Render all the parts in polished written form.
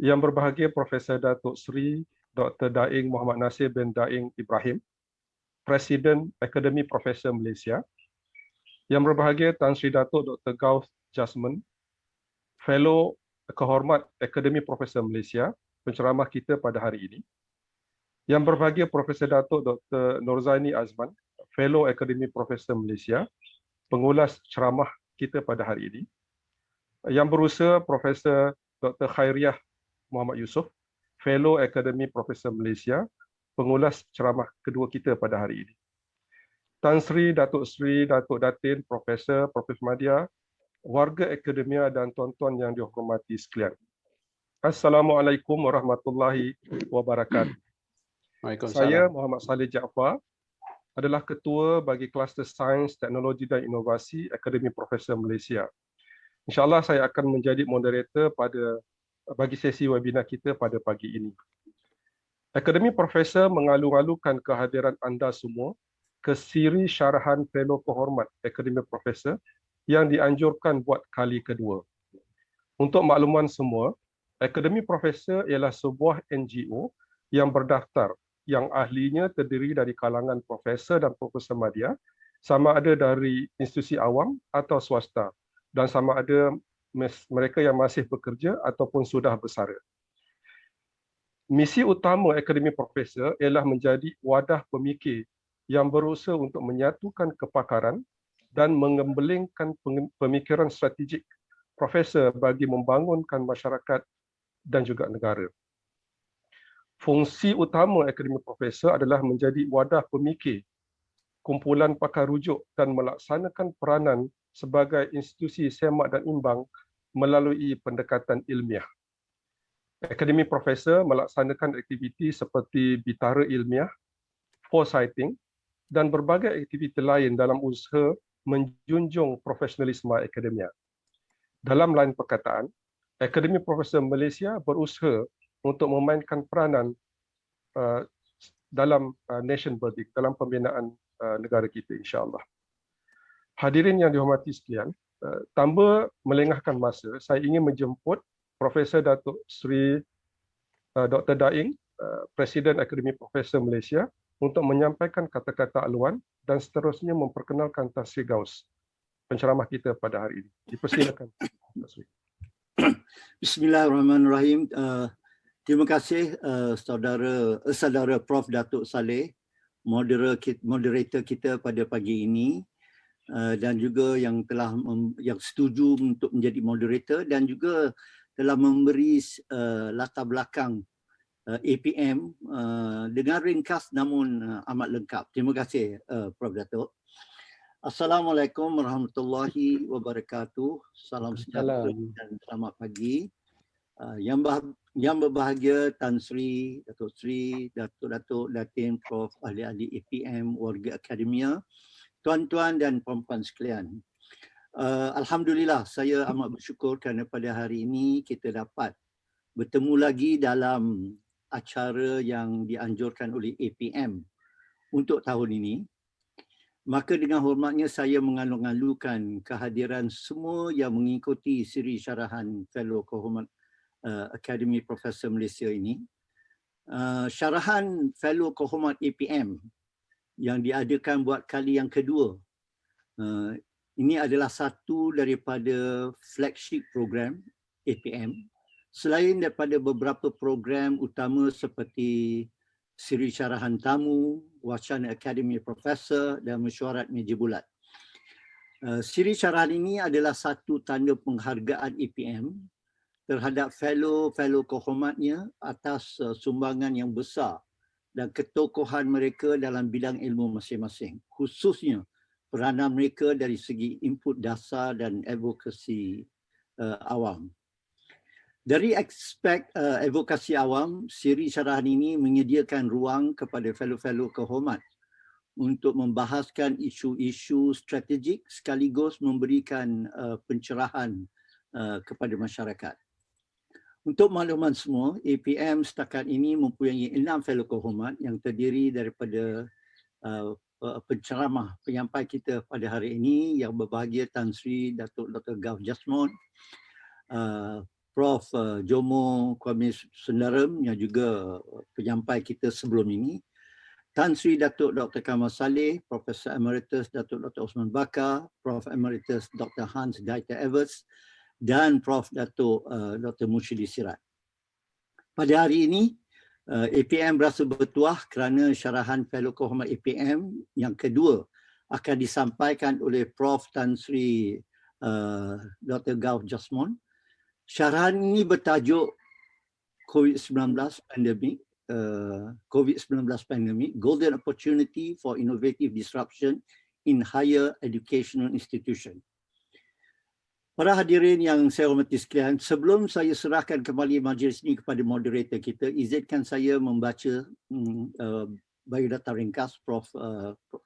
Yang berbahagia Profesor Datuk Seri Dr. Daing Muhammad Nasir bin Daing Ibrahim, Presiden Akademi Profesor Malaysia. Yang berbahagia Tan Sri Datuk Dr. Gauss Jasmine, Fellow Kehormat Akademi Profesor Malaysia, penceramah kita pada hari ini. Yang berbahagia Profesor Datuk Dr. Norzaini Azman, Fellow Akademi Profesor Malaysia, pengulas ceramah kita pada hari ini. Yang berusaha Profesor Dr. Khairiah Muhammad Yusof, Fellow Akademi Profesor Malaysia, pengulas ceramah kedua kita pada hari ini. Tan Sri Datuk Datin, Profesor Madya, warga akademia dan tuan-tuan yang dihormati sekalian. Assalamualaikum warahmatullahi wabarakatuh. Saya Muhammad Saleh Jaafar adalah ketua bagi kluster Sains, Teknologi dan Inovasi Akademi Profesor Malaysia. InsyaAllah saya akan menjadi moderator bagi sesi webinar kita pada pagi ini. Akademi Profesor mengalu-alukan kehadiran anda semua ke siri syarahan Fellow Kehormat Akademi Profesor yang dianjurkan buat kali kedua. Untuk makluman semua, Akademi Profesor ialah sebuah NGO yang berdaftar, yang ahlinya terdiri dari kalangan profesor dan profesor madya, sama ada dari institusi awam atau swasta, dan sama ada mereka yang masih bekerja ataupun sudah bersara. Misi utama Akademi Profesor ialah menjadi wadah pemikir yang berusaha untuk menyatukan kepakaran dan mengembelingkan pemikiran strategik profesor bagi membangunkan masyarakat dan juga negara. Fungsi utama Akademi Profesor adalah menjadi wadah pemikir, kumpulan pakar rujuk dan melaksanakan peranan sebagai institusi semak dan imbang melalui pendekatan ilmiah. Akademi Profesor melaksanakan aktiviti seperti bitara ilmiah, foresighting dan berbagai aktiviti lain dalam usaha menjunjung profesionalisme akademia. Dalam lain perkataan, Akademi Profesor Malaysia berusaha untuk memainkan peranan dalam nation building, dalam pembinaan negara kita, insya-Allah. Hadirin yang dihormati sekalian, tanpa melengahkan masa, saya ingin menjemput Profesor Datuk Seri Dr. Daing, Presiden Akademi Profesor Malaysia, untuk menyampaikan kata-kata aluan dan seterusnya memperkenalkan Tan Sri Gauss, penceramah kita pada hari ini. Dipersilakan, Tan Sri. Bismillahirrahmanirrahim. Terima kasih saudara Prof Datuk Saleh, moderator kita pada pagi ini, dan juga yang telah yang setuju untuk menjadi moderator dan juga telah memberi latar belakang APM dengan ringkas namun amat lengkap. Terima kasih Prof Datuk. Assalamualaikum warahmatullahi wabarakatuh. Salam sejahtera dan selamat pagi. Yang berbahagia Tan Sri, Datuk Sri, Datuk Datin, Prof, ahli-ahli APM, warga akademia, tuan-tuan dan puan-puan sekalian. Alhamdulillah, saya amat bersyukur kerana pada hari ini kita dapat bertemu lagi dalam acara yang dianjurkan oleh APM untuk tahun ini. Maka dengan hormatnya saya mengalu-alukan kehadiran semua yang mengikuti siri syarahan Fellow Kehormat Akademi Profesor Malaysia ini. Syarahan Fellow Kehormat APM yang diadakan buat kali yang kedua. Ini adalah satu daripada flagship program APM. Selain daripada beberapa program utama seperti siri syarahan tamu, wacana Akademi Profesor dan mesyuarat meja bulat. Siri syarahan ini adalah satu tanda penghargaan APM terhadap fellow kehormatnya atas sumbangan yang besar dan ketokohan mereka dalam bidang ilmu masing-masing, khususnya peranan mereka dari segi input dasar dan advokasi awam. Dari aspek advokasi awam, siri syarahan ini menyediakan ruang kepada fellow kehormat untuk membahaskan isu-isu strategik sekaligus memberikan pencerahan kepada masyarakat. Untuk makluman semua, APM setakat ini mempunyai 6 fellow kehormat yang terdiri daripada penceramah penyampai kita pada hari ini yang berbahagia Tan Sri Datuk Dr. Gaf Jasmond, Prof Jomo Kwame Sundaram yang juga penyampai kita sebelum ini, Tan Sri Datuk Dr. Kamal Saleh, Profesor Emeritus Datuk Dr. Osman Bakar, Prof Emeritus Dr. Hans Dieter Everts dan Prof Datuk Dr. Mushidi Sirat. Pada hari ini, APM berasa bertuah kerana syarahan fellow kehormat APM yang kedua akan disampaikan oleh Prof Tan Sri Dr. Gaf Jasmond. Syarahan ini bertajuk COVID-19 Pandemic, Golden Opportunity for Innovative Disruption in Higher Educational Institution. Para hadirin yang saya hormati sekalian, sebelum saya serahkan kembali majlis ini kepada moderator kita, izinkan saya membaca biodata ringkas Prof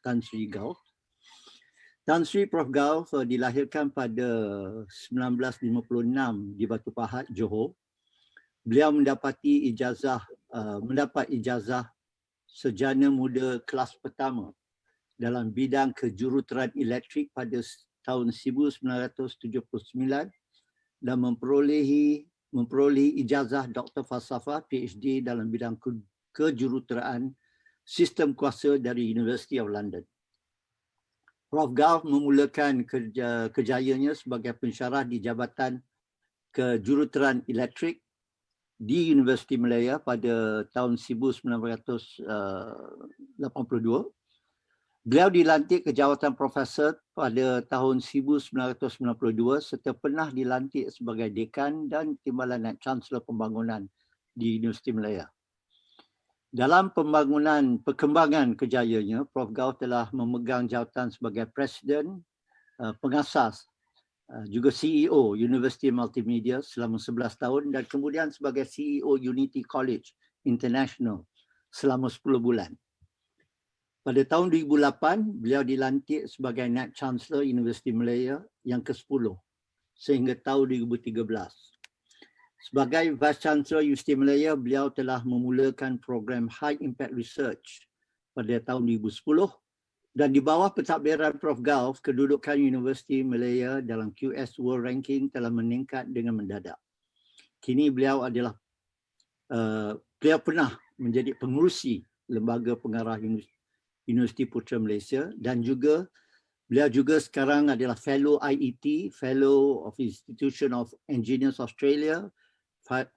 Tan Sri Gaf. Tan Sri Prof Gaf dilahirkan pada 1956 di Batu Pahat, Johor. Beliau mendapat ijazah sarjana muda kelas pertama dalam bidang kejuruteraan elektrik pada tahun 1979 dan memperolehi ijazah Doktor Falsafah PhD dalam bidang kejuruteraan sistem kuasa dari University of London. Prof Gaf memulakan kerjayanya sebagai pensyarah di Jabatan Kejuruteraan Elektrik di Universiti Malaya pada tahun 1982. Beliau dilantik ke jawatan profesor pada tahun 1992 serta pernah dilantik sebagai dekan dan timbalan Naib Chancellor Pembangunan di Universiti Malaya. Dalam perkembangan kejayanya, Prof Gaf telah memegang jawatan sebagai Presiden, pengasas, juga CEO University Multimedia selama 11 tahun dan kemudian sebagai CEO Unity College International selama 10 bulan. Pada tahun 2008, beliau dilantik sebagai Naib Chancellor Universiti Malaya yang ke-10 sehingga tahun 2013. Sebagai Vice Chancellor Universiti Malaya, beliau telah memulakan program High Impact Research pada tahun 2010 dan di bawah pentadbiran Prof Gaf, kedudukan Universiti Malaya dalam QS World Ranking telah meningkat dengan mendadak. Kini beliau pernah menjadi pengerusi Lembaga Pengarah Universiti Putra Malaysia dan beliau juga sekarang adalah Fellow IET, Fellow of Institution of Engineers Australia,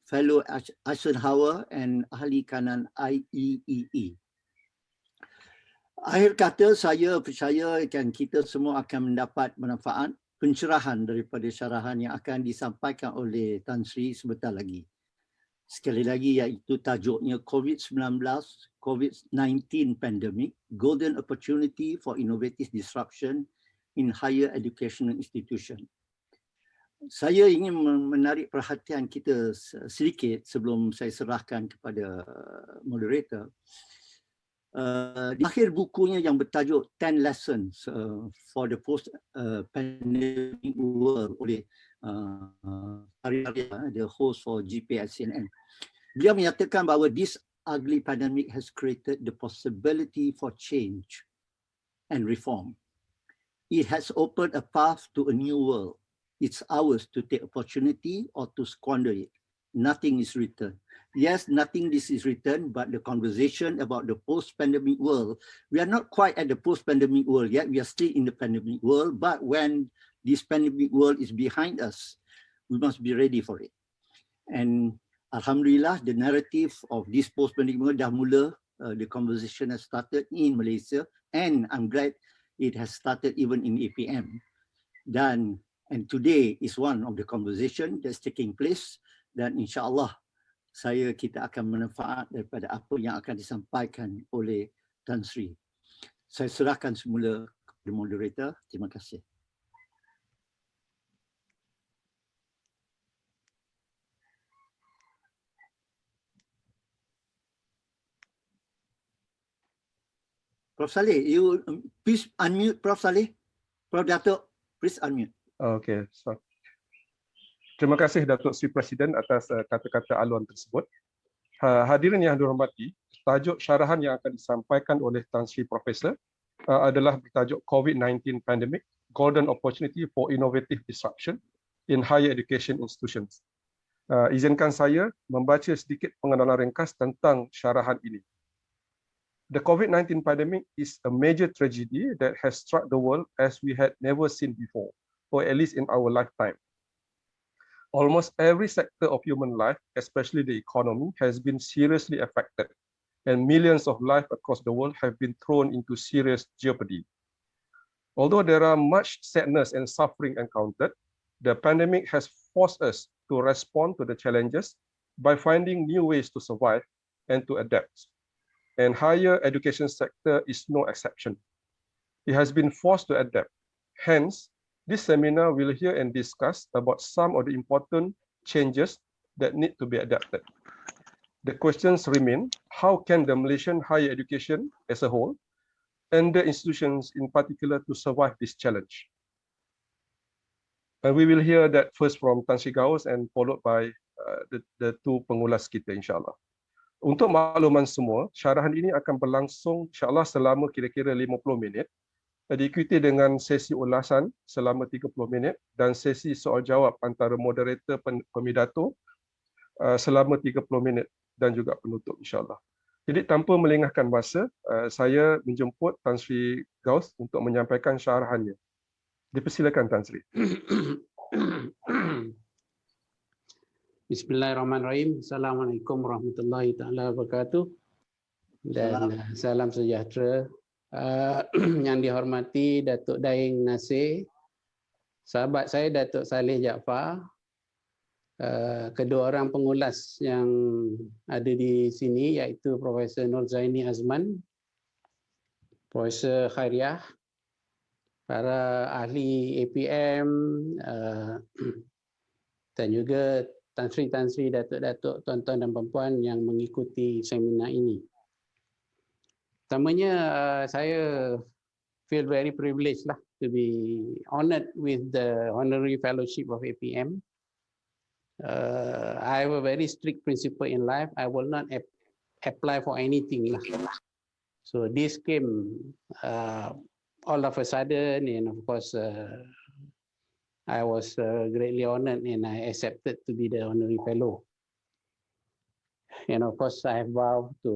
Fellow Eisenhower and Ahli Kanan IEEE. Akhir kata, saya percaya kita semua akan mendapat manfaat pencerahan daripada syarahan yang akan disampaikan oleh Tan Sri sebentar lagi. Sekali lagi, iaitu tajuknya COVID-19 Pandemic, Golden Opportunity for Innovative Disruption in Higher Educational Institution. Saya ingin menarik perhatian kita sedikit sebelum saya serahkan kepada moderator. Di akhir bukunya yang bertajuk 10 Lessons for the Post-Pandemic World oleh the host for GPICNN, beliau menyatakan bahawa this ugly pandemic has created the possibility for change and reform. It has opened a path to a new world. It's ours to take opportunity or to squander it. Nothing is written. Yes, nothing this is written, but the conversation about the post-pandemic world, we are not quite at the post-pandemic world yet. We are still in the pandemic world, but when this pandemic world is behind us, we must be ready for it. And Alhamdulillah, the narrative of this post-pandemic world dah mula, the conversation has started in Malaysia, and I'm glad it has started even in APM. And today is one of the conversation that's taking place, dan insyaAllah kita akan bermanfaat daripada apa yang akan disampaikan oleh Tan Sri. Saya serahkan semula kepada moderator. Terima kasih. Prof Saleh, you please unmute Prof Saleh. Prof Datuk, please unmute. Okay, so terima kasih Datuk Seri Presiden atas kata-kata aluan tersebut. Hadirin yang dihormati, tajuk syarahan yang akan disampaikan oleh Tan Sri Profesor adalah bertajuk Covid-19 Pandemic, Golden Opportunity for Innovative Disruption in Higher Education Institutions. Izinkan saya membaca sedikit pengenalan ringkas tentang syarahan ini. The COVID-19 pandemic is a major tragedy that has struck the world as we had never seen before, or at least in our lifetime. Almost every sector of human life, especially the economy, has been seriously affected, and millions of lives across the world have been thrown into serious jeopardy. Although there are much sadness and suffering encountered, the pandemic has forced us to respond to the challenges by finding new ways to survive and to adapt. And higher education sector is no exception. It has been forced to adapt. Hence, this seminar will hear and discuss about some of the important changes that need to be adapted. The questions remain, how can the Malaysian higher education as a whole and the institutions in particular to survive this challenge? And we will hear that first from Tan Sri Gaus and followed by the two pengulas kita insyaAllah. Untuk makluman semua, syarahan ini akan berlangsung insyaAllah selama kira-kira 50 minit. Diikuti dengan sesi ulasan selama 30 minit dan sesi soal jawab antara moderator pemidato selama 30 minit dan juga penutup insyaAllah. Jadi tanpa melengahkan masa, saya menjemput Tan Sri Gaus untuk menyampaikan syarahannya. Dipersilakan Tan Sri. Bismillahirrahmanirrahim. Assalamualaikum warahmatullahi taala wabarakatuh. Dan salam sejahtera. Yang dihormati Datuk Daing Nasir, sahabat saya Datuk Saleh Jaafar, kedua orang pengulas yang ada di sini iaitu Profesor Nur Zaini Azman, Profesor Khairiah, para ahli APM dan juga Tan Sri Datuk-Datuk, tuan-tuan dan puan-puan yang mengikuti seminar ini. Pertamanya, saya feel very privileged lah to be honoured with the honorary fellowship of APM. I have a very strict principle in life. I will not apply for anything lah. So this came all of a sudden, and of course, I was greatly honoured and I accepted to be the honorary fellow. And of course, I have vowed to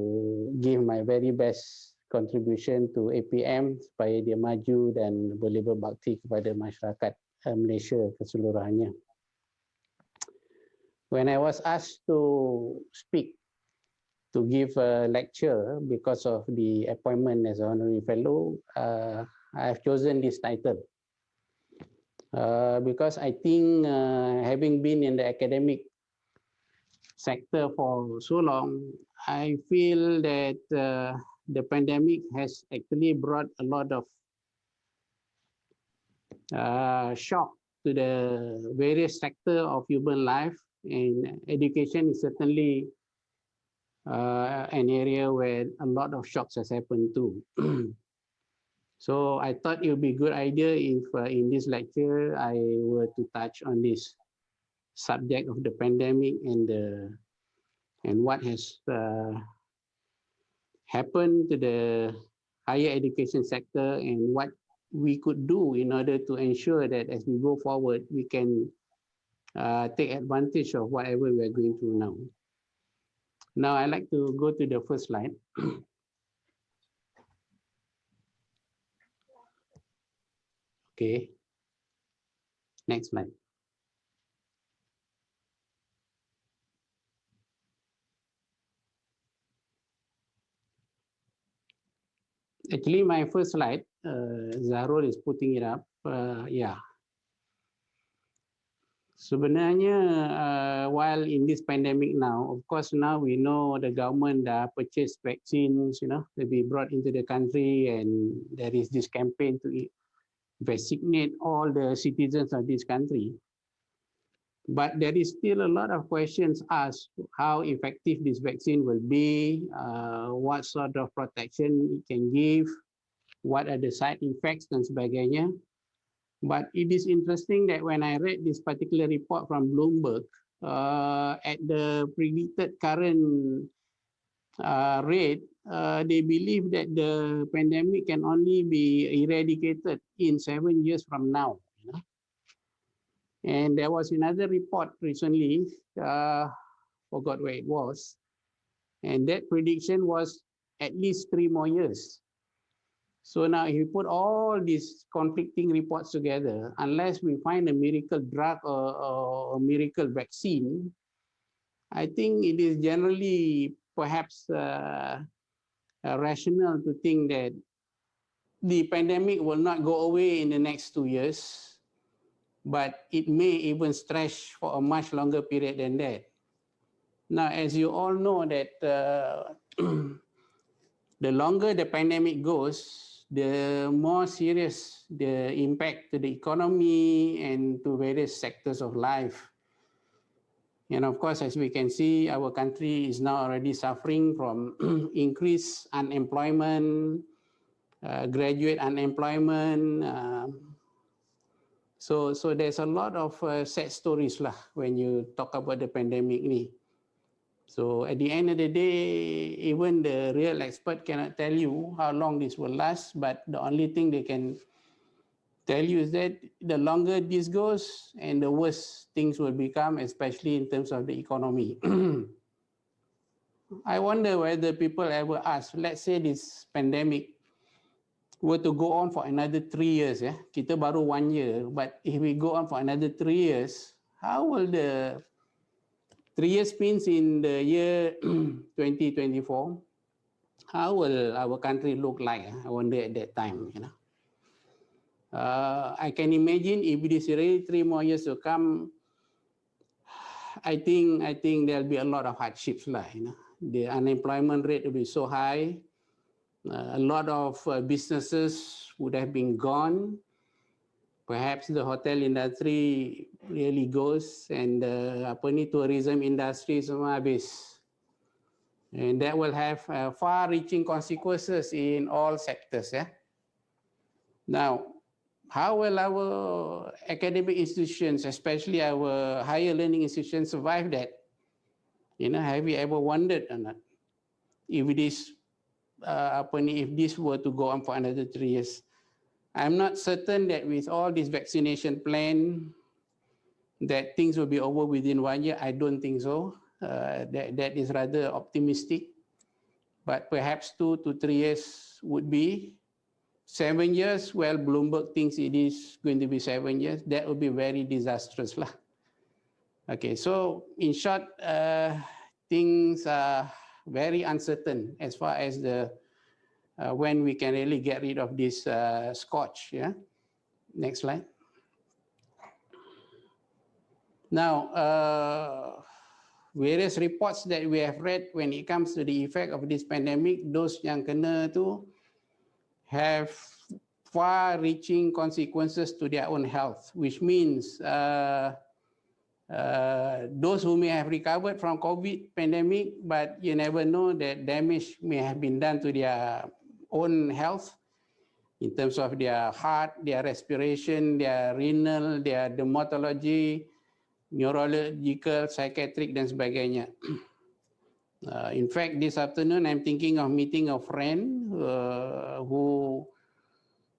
give my very best contribution to APM supaya dia maju dan boleh berbakti kepada masyarakat Malaysia keseluruhannya. When I was asked to speak, to give a lecture because of the appointment as an honorary fellow, I have chosen this title. Because I think having been in the academic sector for so long, I feel that the pandemic has actually brought a lot of shock to the various sectors of human life, and education is certainly an area where a lot of shocks has happened too. So I thought it would be a good idea if in this lecture I were to touch on this subject of the pandemic and what has happened to the higher education sector and what we could do in order to ensure that as we go forward, we can take advantage of whatever we are going through now. Now I'd like to go to the first slide. Okay, next slide. Actually, my first slide, Zahrul is putting it up. Yeah. Sebenarnya, while in this pandemic now, of course, now we know the government purchased vaccines, to be brought into the country, and there is this campaign to vaccinate all the citizens of this country. But there is still a lot of questions asked how effective this vaccine will be, what sort of protection it can give, what are the side effects dan sebagainya. But it is interesting that when I read this particular report from Bloomberg, at the predicted current rate, they believe that the pandemic can only be eradicated in 7 years from now. You know? And there was another report recently, forgot where it was, and that prediction was at least 3 more years. So now if you put all these conflicting reports together, unless we find a miracle drug or a miracle vaccine, I think it is generally perhaps rational to think that the pandemic will not go away in the next 2 years, but it may even stretch for a much longer period than that. Now, as you all know that the longer the pandemic goes, the more serious the impact to the economy and to various sectors of life. And of course, as we can see, our country is now already suffering from increased unemployment, graduate unemployment. So there's a lot of sad stories lah when you talk about the pandemic ni. So at the end of the day, even the real expert cannot tell you how long this will last, but the only thing they can tell you is that the longer this goes and the worse things will become, especially in terms of the economy. I wonder whether people ever ask, let's say this pandemic were to go on for another 3 years, kita baru 1 year, but if we go on for another 3 years, how will the 3 years means in the year 2024, how will our country look like? I wonder at that time, you know. I can imagine if it is really 3 more years to come, I think there'll be a lot of hardships lah, you know. The unemployment rate will be so high. A lot of businesses would have been gone. Perhaps the hotel industry really goes, and tourism industry semua habis. And that will have far-reaching consequences in all sectors. Now, how will our academic institutions, especially our higher learning institutions, survive that? You know, have you ever wondered or not? If it is, if this were to go on for another 3 years, I'm not certain that with all this vaccination plan, that things will be over within 1 year. I don't think so. That is rather optimistic. But perhaps 2 to 3 years would be. 7 years, well, Bloomberg thinks it is going to be 7 years. That would be very disastrous lah. Okay, so in short, things are very uncertain as far as the when we can really get rid of this scourge. Yeah. Next slide. Now, various reports that we have read when it comes to the effect of this pandemic, those yang kena tu have far-reaching consequences to their own health, which means those who may have recovered from COVID pandemic, but you never know that damage may have been done to their own health in terms of their heart, their respiration, their renal, their dermatology, neurological, psychiatric dan sebagainya. In fact, this afternoon I'm thinking of meeting a friend who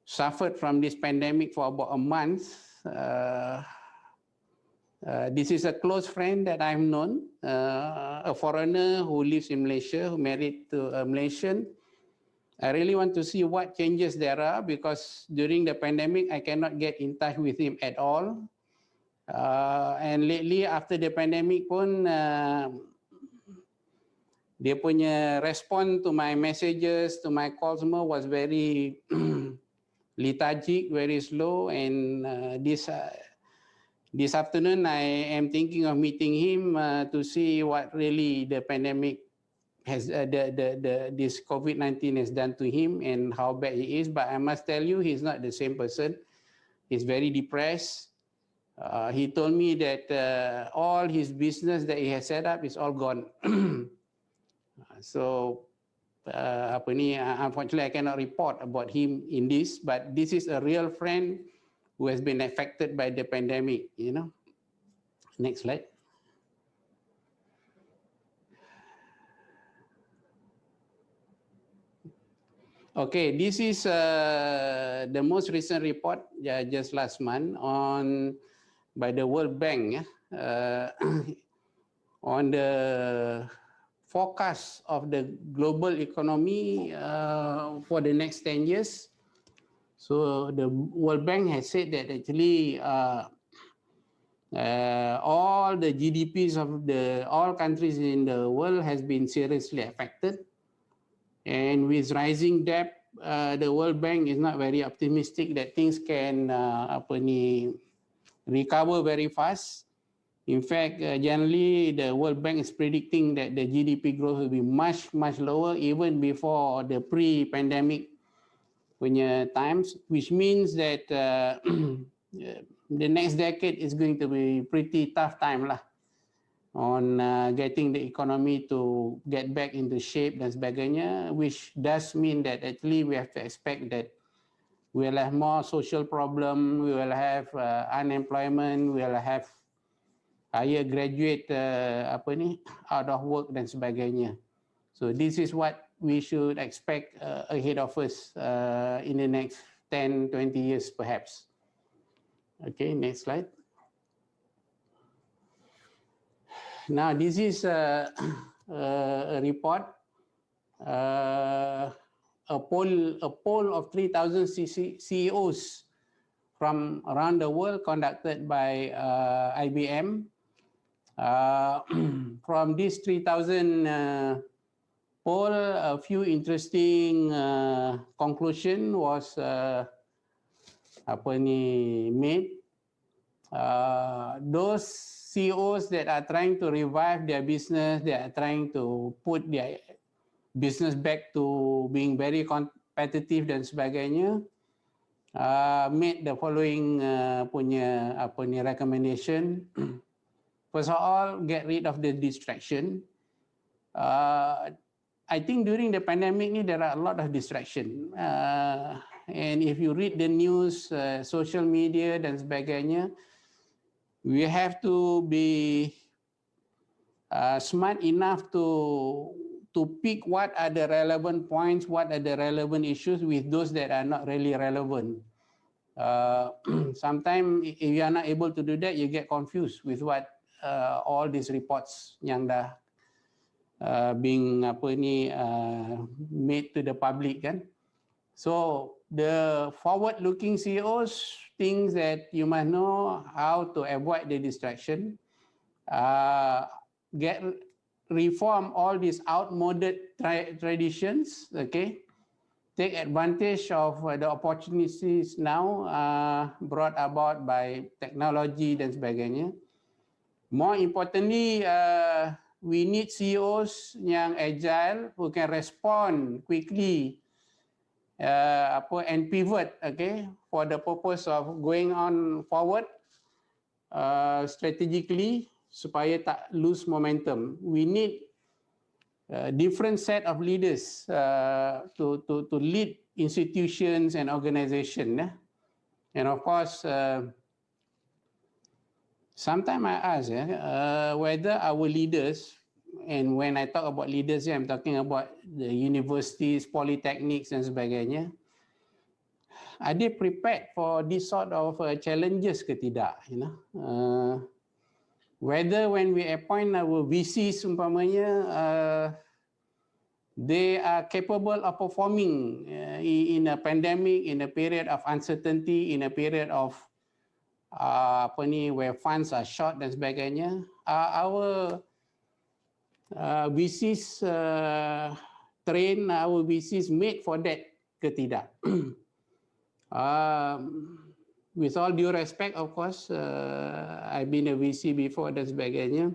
suffered from this pandemic for about a month. This is a close friend that I've known, a foreigner who lives in Malaysia, who married to a Malaysian. I really want to see what changes there are, because during the pandemic, I cannot get in touch with him at all. And lately, after the pandemic pun, dia punya respond to my messages, to my calls semua was very lethargic, very slow. And this afternoon, I am thinking of meeting him to see what really the pandemic has, this COVID-19 has done to him and how bad he is. But I must tell you, he's not the same person. He's very depressed. He told me that all his business that he has set up is all gone. So unfortunately I cannot report about him in this, but this is a real friend who has been affected by the pandemic, you know. Next slide. Okay, this is the most recent report just last month by the World Bank on the forecast of the global economy for the next 10 years. So the World Bank has said that actually all the GDPs of all countries in the world has been seriously affected. And with rising debt, the World Bank is not very optimistic that things can recover very fast. In fact, generally, the World Bank is predicting that the GDP growth will be much, much lower even before the pre-pandemic times, which means that the next decade is going to be pretty tough time lah on getting the economy to get back into shape dan sebagainya, which does mean that actually we have to expect that we will have more social problem, we will have unemployment, we will have higher graduate out of work dan sebagainya. So this is what we should expect ahead of us in the next 10-20 years perhaps. Okay, next slide. Now, this is a report, a poll of 3,000 CEOs from around the world conducted by IBM. From this 3,000 poll, a few interesting conclusion was made. Those CEOs that are trying to revive their business, they are trying to put their business back to being very competitive dan sebagainya, made the following recommendation. First of all, get rid of the distraction. I think during the pandemic there are a lot of distraction. And if you read the news, social media dan sebagainya, we have to be smart enough to pick what are the relevant points, what are the relevant issues with those that are not really relevant. Sometimes if you are not able to do that, you get confused with what all these reports yang dah being made to the public kan. So the forward-looking CEOs things that you must know how to avoid the distraction, reform all these outmoded traditions, okay? Take advantage of the opportunities now brought about by technology dan sebagainya. More importantly, we need CEOs yang agile who can respond quickly and pivot, okay, for the purpose of going on forward strategically supaya tak lose momentum. We need different set of leaders to lead institutions and organizations. And of course, sometimes I ask whether our leaders, and when I talk about leaders, I'm talking about the universities, polytechnics dan sebagainya, are they prepared for this sort of challenges ke tidak? You know, whether when we appoint our VCs umpamanya, they are capable of performing in a pandemic, in a period of uncertainty, in a period of where funds are short dan sebagainya. Our VCs train, our VCs made for that ke tidak? With all due respect, of course, I've been a VC before dan sebagainya.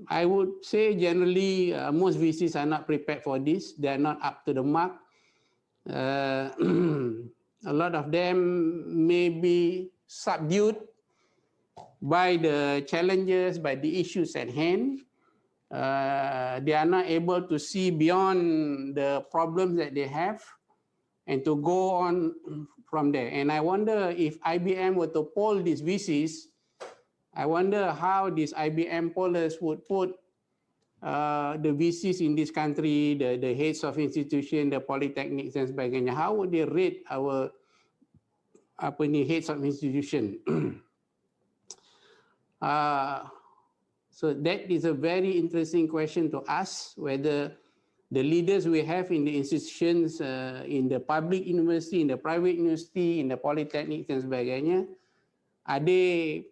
I would say generally most VCs are not prepared for this. They are not up to the mark. A lot of them may be subdued by the challenges, by the issues at hand. they are not able to see beyond the problems that they have and to go on from there. And I wonder if IBM were to poll these VCs, I wonder how these IBM pollers would put the VCs in this country, the heads of institution, the polytechnics dan sebagainya. How would they rate our heads of institution? So that is a very interesting question to ask, whether the leaders we have in the institutions, in the public university, in the private university, in the polytechnics dan sebagainya, are they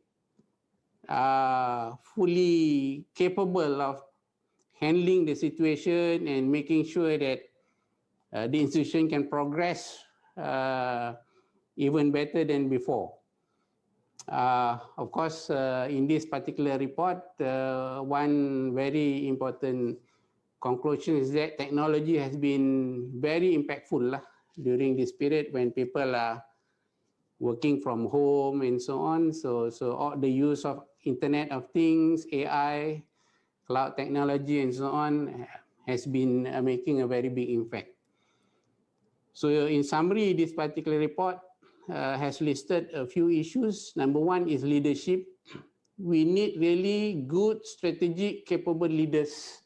fully capable of handling the situation and making sure that the institution can progress even better than before. Of course, in this particular report, one very important conclusion is that technology has been very impactful during this period when people are working from home and so on. So all the use of Internet of Things, AI, cloud technology and so on has been making a very big impact. So in summary, this particular report has listed a few issues. Number one is leadership. We need really good, strategic, capable leaders.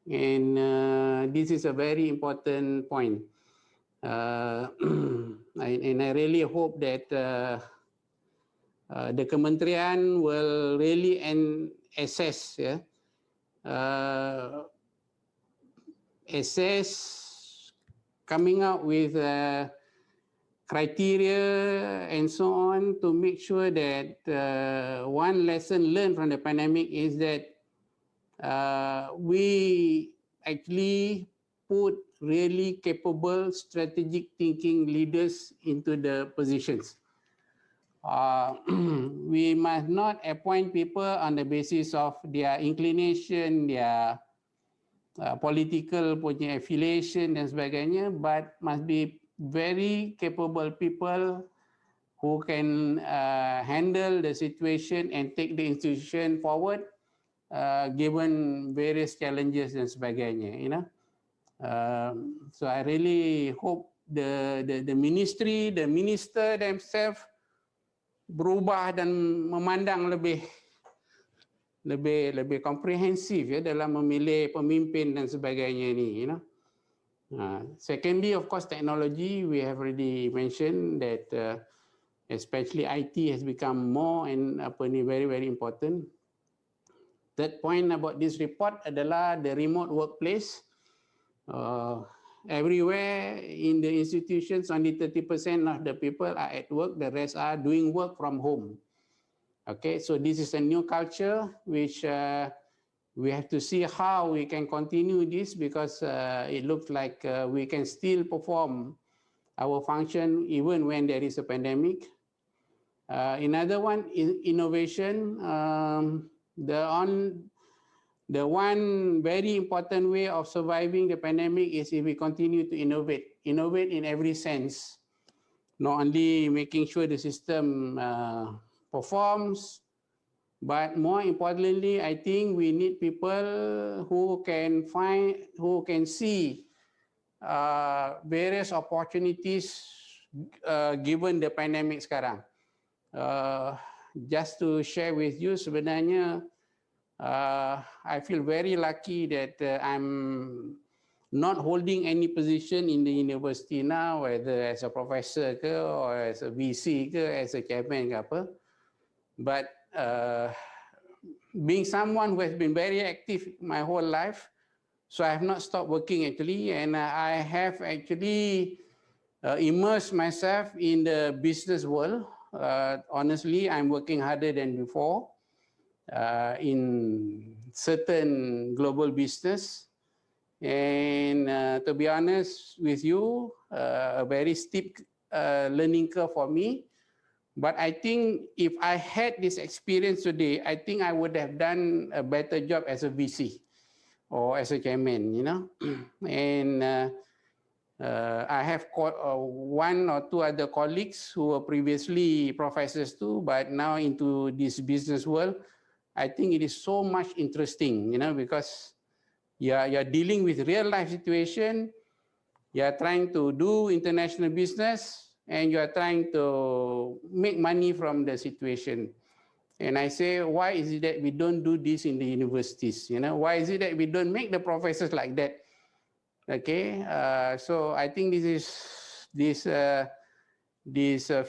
And this is a very important point. And I really hope that the Kementerian will really assess, coming out with criteria and so on to make sure that one lesson learned from the pandemic is that we actually put really capable strategic thinking leaders into the positions. We must not appoint people on the basis of their inclination, their political punya affiliation dan sebagainya, but must be very capable people who can handle the situation and take the institution forward given various challenges dan sebagainya. So I really hope the minister themselves berubah dan memandang lebih komprehensif dalam memilih pemimpin dan sebagainya ini. Secondly, of course, technology. We have already mentioned that especially IT has become more and very, very important. Third point about this report adalah the remote workplace. Everywhere in the institutions, only 30% of the people are at work, the rest are doing work from home. Okay, so this is a new culture which we have to see how we can continue this, because it looks like we can still perform our function even when there is a pandemic. Another one is innovation. The one very important way of surviving the pandemic is if we continue to innovate in every sense, not only making sure the system performs, but more importantly, I think we need people who can see various opportunities given the pandemic sekarang. Just to share with you, sebenarnya I feel very lucky that I'm not holding any position in the university now, whether as a professor ke, or as a VC ke, as a chairman ke apa. But being someone who has been very active my whole life, so I have not stopped working actually, and I have actually immersed myself in the business world. Honestly, I'm working harder than before in certain global business. And to be honest with you, a very steep learning curve for me. But I think if I had this experience today, I think I would have done a better job as a VC or as a chairman, And I have one or two other colleagues who were previously professors too, but now into this business world. I think it is so much interesting, because you're dealing with real life situation, you're trying to do international business, and you're trying to make money from the situation. And I say, why is it that we don't do this in the universities? Why is it that we don't make the professors like that? Okay, so I think this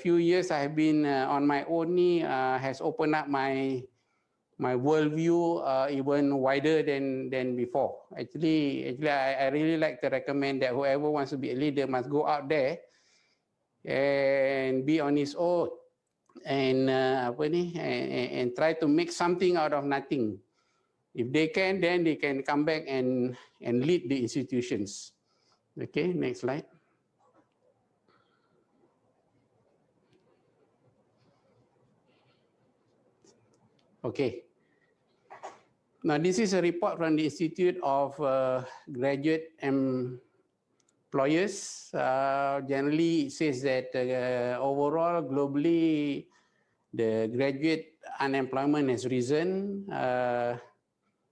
few years I've been on my own has opened up my worldview even wider than before. Actually, I really like to recommend that whoever wants to be a leader must go out there and be on his own and and try to make something out of nothing. If they can, then they can come back and lead the institutions. Okay, next slide. Okay. Now, this is a report from the Institute of Graduate Employers. Generally, it says that overall, globally, the graduate unemployment has risen.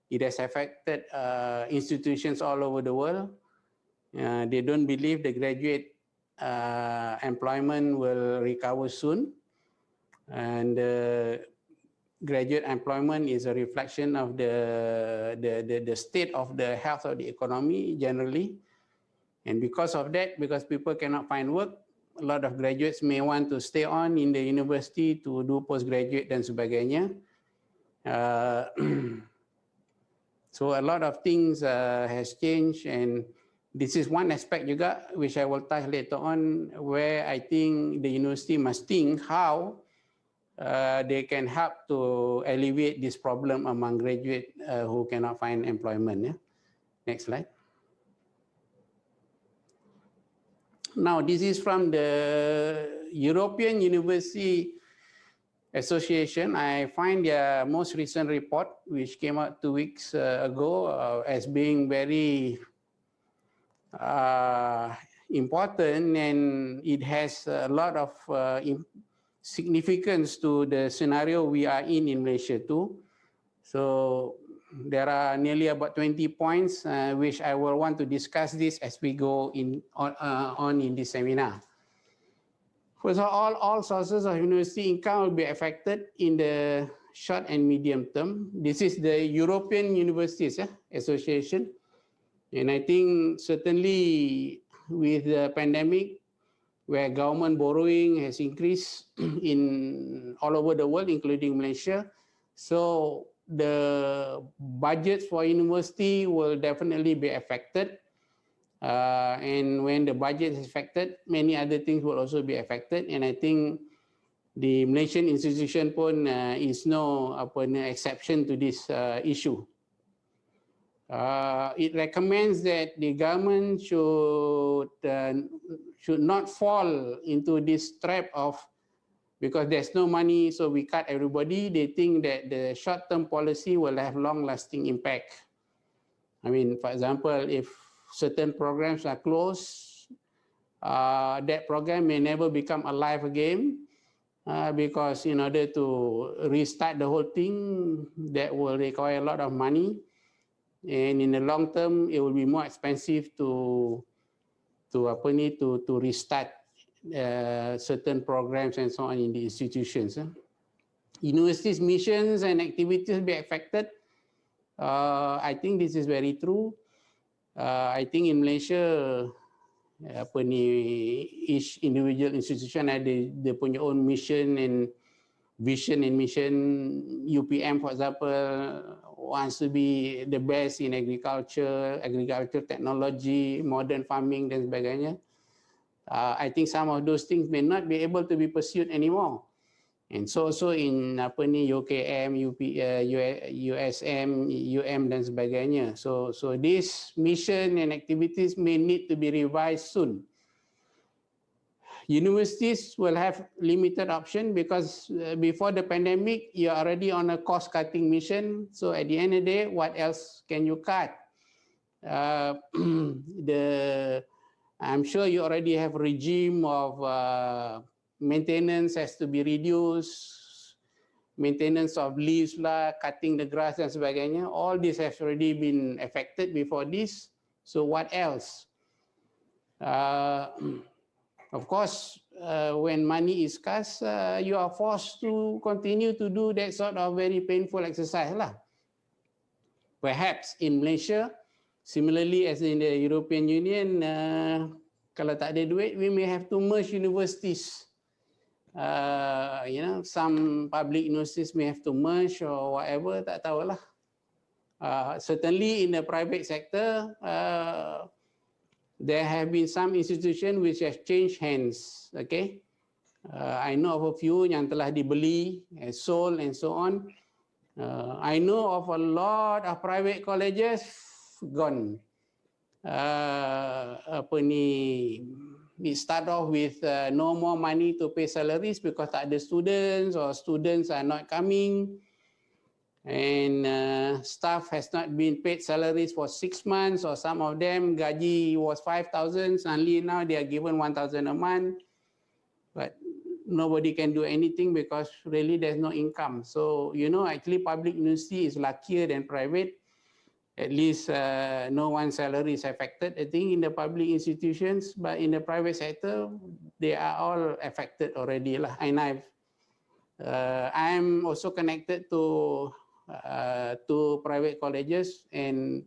It has affected institutions all over the world. They don't believe the graduate employment will recover soon. And graduate employment is a reflection of the state of the health of the economy generally. And because of that, because people cannot find work, a lot of graduates may want to stay on in the university to do postgraduate dan sebagainya. So a lot of things has changed, and this is one aspect juga which I will touch later on, where I think the university must think how they can help to alleviate this problem among graduates who cannot find employment. Yeah? Next slide. Now, this is from the European University Association. I find their most recent report, which came out 2 weeks ago, as being very important, and it has a lot of significance to the scenario we are in Malaysia too. So there are nearly about 20 points which I will want to discuss this as we go on in this seminar. First of all sources of university income will be affected in the short and medium term. This is the European Universities Association. And I think certainly with the pandemic, where government borrowing has increased in all over the world, including Malaysia. So the budgets for university will definitely be affected. And when the budget is affected, many other things will also be affected. And I think the Malaysian institution pun is no exception to this issue. It recommends that the government should not fall into this trap of, because there's no money, so we cut everybody. They think that the short-term policy will have long-lasting impact. I mean, for example, if certain programs are closed, that program may never become alive again, because in order to restart the whole thing, that will require a lot of money. And in the long term, it will be more expensive to restart certain programs and so on in the institutions. Universities' missions and activities will be affected. I think this is very true. I think in Malaysia, each individual institution ada dia punya own mission and vision and mission. UPM, for example, wants to be the best in agriculture technology, modern farming dan sebagainya. I think some of those things may not be able to be pursued anymore. And so in UKM, USM, UM dan sebagainya. So this mission and activities may need to be revised soon. Universities will have limited option because before the pandemic, you're already on a cost-cutting mission. So at the end of the day, what else can you cut? I'm sure you already have a regime of maintenance has to be reduced. maintenance of leaves lah, cutting the grass dan sebagainya. All this has already been affected before this. So what else? Of course, when money is scarce, you are forced to continue to do that sort of very painful exercise lah. Perhaps in Malaysia, similarly as in the European Union, kalau tak ada duit, we may have to merge universities. Some public universities may have to merge or whatever, tak tahulah. Certainly in the private sector, there have been some institutions which have changed hands. Okay, I know of a few yang telah dibeli, sold and so on. I know of a lot of private colleges gone. We start off with no more money to pay salaries because tak ada students or students are not coming. And staff has not been paid salaries for 6 months, or some of them gaji was 5,000, suddenly now they are given 1,000 a month. But nobody can do anything because really there's no income. So, actually public university is luckier than private. At least no one's salary is affected, I think, in the public institutions, but in the private sector, they are all affected already lah. And I'm also connected to private colleges, and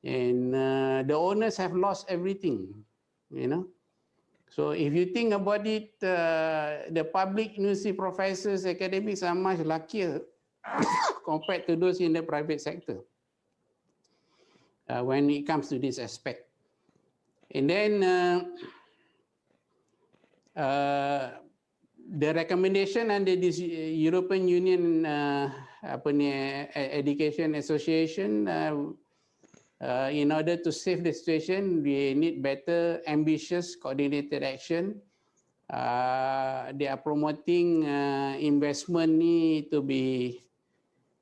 the owners have lost everything, So if you think about it, the public university professors, academics are much luckier compared to those in the private sector when it comes to this aspect. And then the recommendation under this European Union Education Association, in order to save the situation, we need better, ambitious, coordinated action. They are promoting investment need to be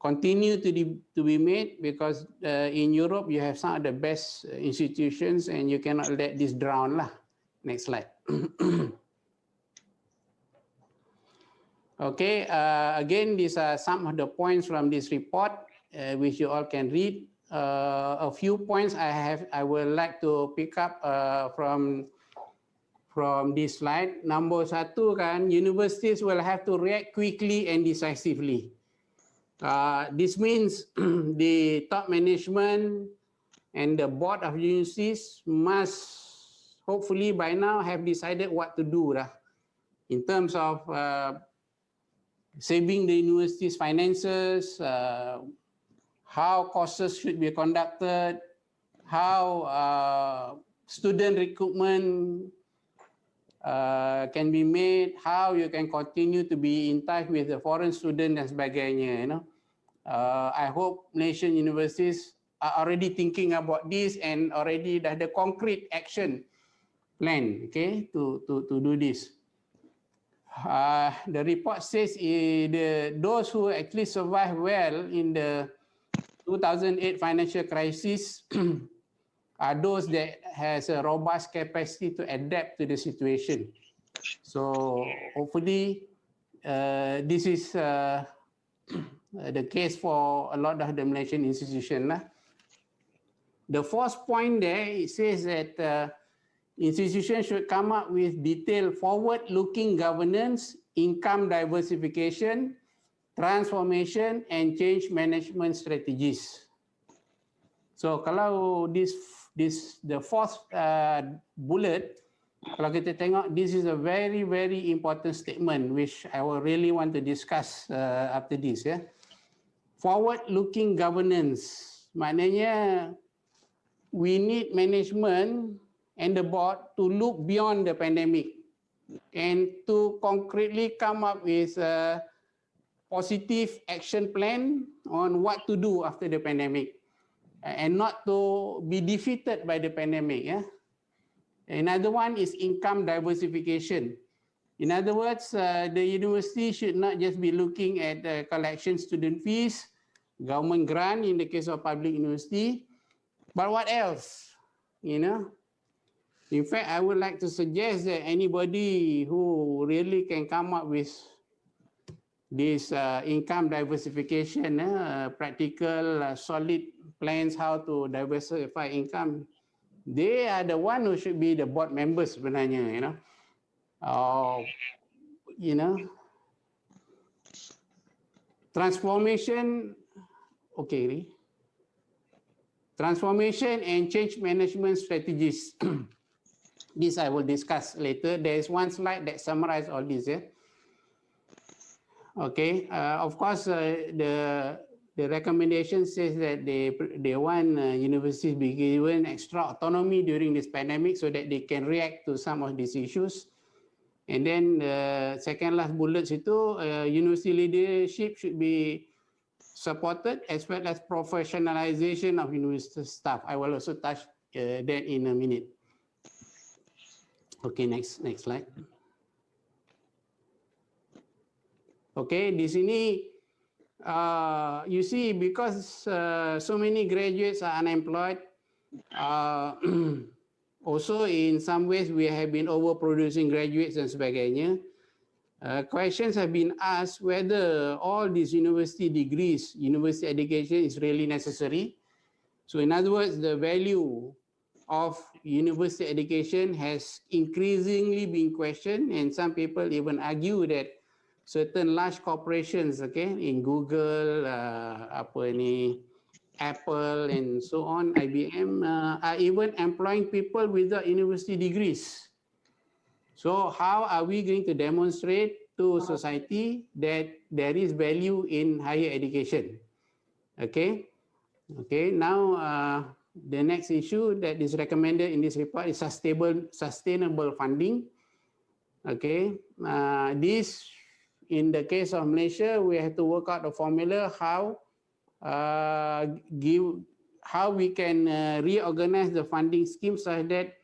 continue to be made, because in Europe you have some of the best institutions and you cannot let this drown lah. Next slide. Okay, again, these are some of the points from this report which you all can read. A few points I would like to pick up from this slide. Number 1 kan, universities will have to react quickly and decisively. This means the top management and the board of universities must hopefully by now have decided what to do in terms of saving the university's finances, how courses should be conducted, how student recruitment can be made, how you can continue to be in touch with the foreign student dan sebagainya. I hope Malaysian universities are already thinking about this and already dah ada concrete action plan, okay, to do this. The report says those who actually survived well in the 2008 financial crisis are those that has a robust capacity to adapt to the situation. So hopefully this is the case for a lot of the Malaysian institutions. The fourth point there, it says that institutions should come up with detailed forward-looking governance, income diversification, transformation and change management strategies. So kalau the fourth bullet, kalau kita tengok, this is a very, very important statement which I will really want to discuss after this. Forward-looking governance, maknanya we need management and the board to look beyond the pandemic and to concretely come up with a positive action plan on what to do after the pandemic and not to be defeated by the pandemic. Another one is income diversification. In other words, the university should not just be looking at collection student fees, government grant in the case of public university, but what else? In fact, I would like to suggest that anybody who really can come up with this income diversification, practical, solid plans how to diversify income. They are the one who should be the board members sebenarnya, you know. Transformation, okay. Transformation and change management strategies. This I will discuss later. There is one slide that summarizes all this. Okay. Of course, the recommendation says that they want universities be given extra autonomy during this pandemic so that they can react to some of these issues. And then the second last bullet itu, university leadership should be supported as well as professionalization of university staff. I will also touch that in a minute. Okay, next slide. Okay, di sini you see because so many graduates are unemployed. Also in some ways we have been overproducing graduates dan sebagainya. Questions have been asked whether all these university degrees, university education is really necessary. So in other words, the value of university education has increasingly been questioned, and some people even argue that certain large corporations, okay, in Google, Apple, and so on, IBM, are even employing people without university degrees. So how are we going to demonstrate to society that there is value in higher education? Okay. Now the next issue that is recommended in this report is sustainable funding. Okay. This, in the case of Malaysia, we have to work out a formula how we can reorganize the funding scheme so that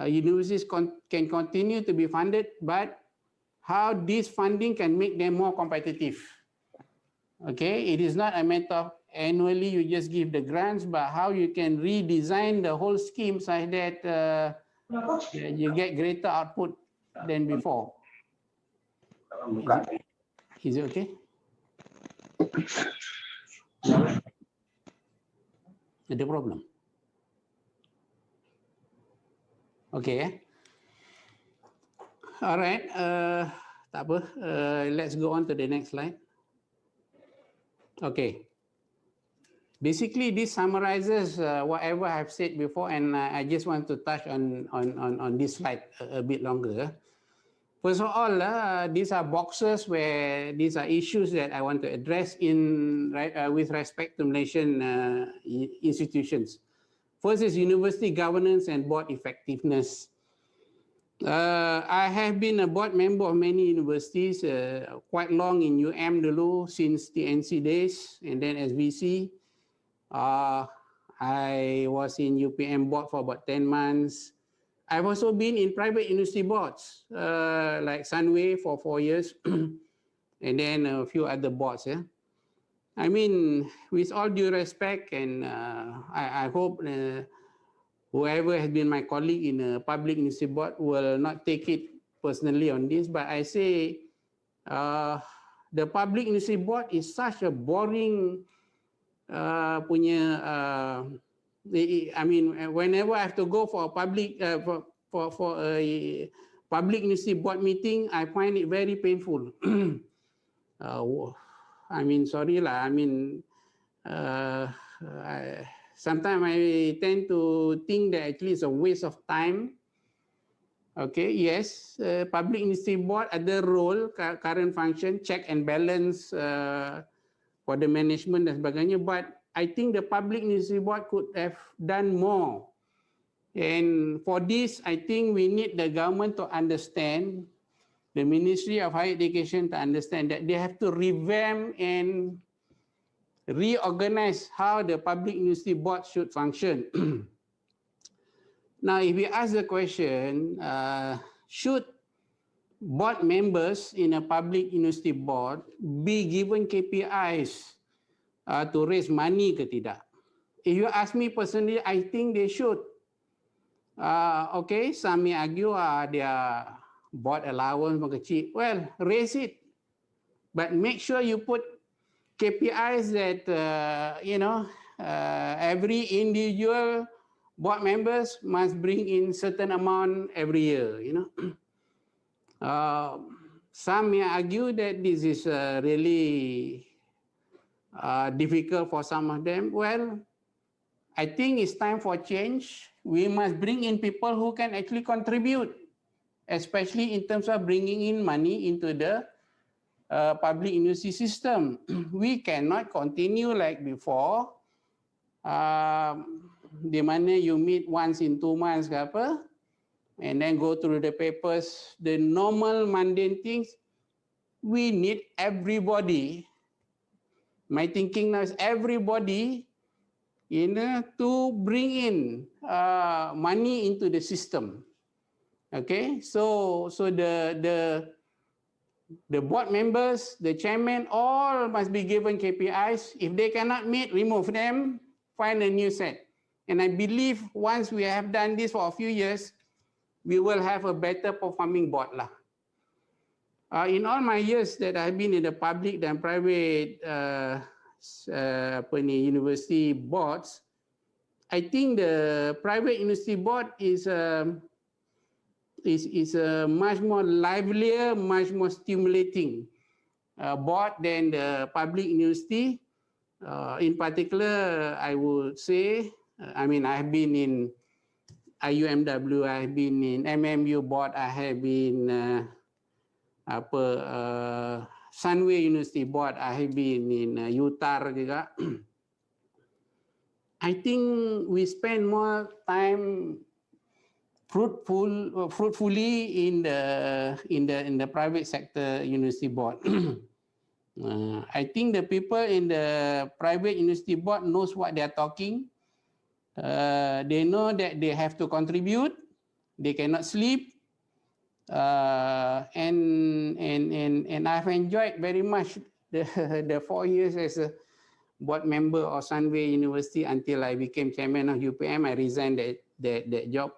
universities can continue to be funded, but how this funding can make them more competitive. Okay, it is not a matter of annually you just give the grants, but how you can redesign the whole scheme so that you get greater output than before. Is it okay? Ada problem? Okay. All right. Tak apa. Let's go on to the next slide. Okay. Basically, this summarizes whatever I've said before, and I just want to touch on this slide a bit longer. First of all, these are boxes where these are issues that I want to address with respect to Malaysian institutions. First is university governance and board effectiveness. I have been a board member of many universities, quite long in dulu, since the NC days, and then SVC. I was in UPM board for about 10 months. I've also been in private university boards, like Sunway for 4 years, and then a few other boards. Yeah? I mean, with all due respect, and I hope whoever has been my colleague in a public university board will not take it personally on this, but I say the public university board is such a boring I mean, whenever I have to go for a public for a public university board meeting, I find it very painful. I mean, sorry lah. I mean, sometimes I tend to think that actually it's a waste of time. Okay, yes, public university board ada role, current function, check and balance for the management dan sebagainya, but I think the public university board could have done more. And for this, I think we need the government to understand, the Ministry of Higher Education to understand that they have to revamp and reorganize how the public university board should function. Now, if we ask the question, should board members in a public university board be given KPIs to raise money ke tidak? If you ask me personally, I think they should. Okay, some may argue their board allowance kecil. Well, raise it. but make sure you put KPIs that, every individual board members must bring in certain amount every year, Some may argue that this is really difficult for some of them. Well, I think it's time for change. We must bring in people who can actually contribute, especially in terms of bringing in money into the public university system. We cannot continue like before, di mana you meet once in 2 months ke apa, and then go through the papers, the normal mundane things. We need everybody. My thinking now is everybody, to bring in money into the system. Okay, so the board members, the chairman, all must be given KPIs. If they cannot meet, remove them, find a new set. And I believe once we have done this for a few years, we will have a better performing board lah. In all my years that I've been in the public and private university boards, I think the private university board is a much more livelier, much more stimulating board than the public university. In particular, I would say, I've been in IUMW, I've been in MMU board, I have been Sunway University board, I have been in UTAR juga. I think we spend more time fruitfully in the private sector university board. I think the people in the private university board knows what they are talking. They know that they have to contribute. They cannot sleep. And I've enjoyed very much the 4 years as a board member of Sunway University until I became chairman of UPM. I resigned that job.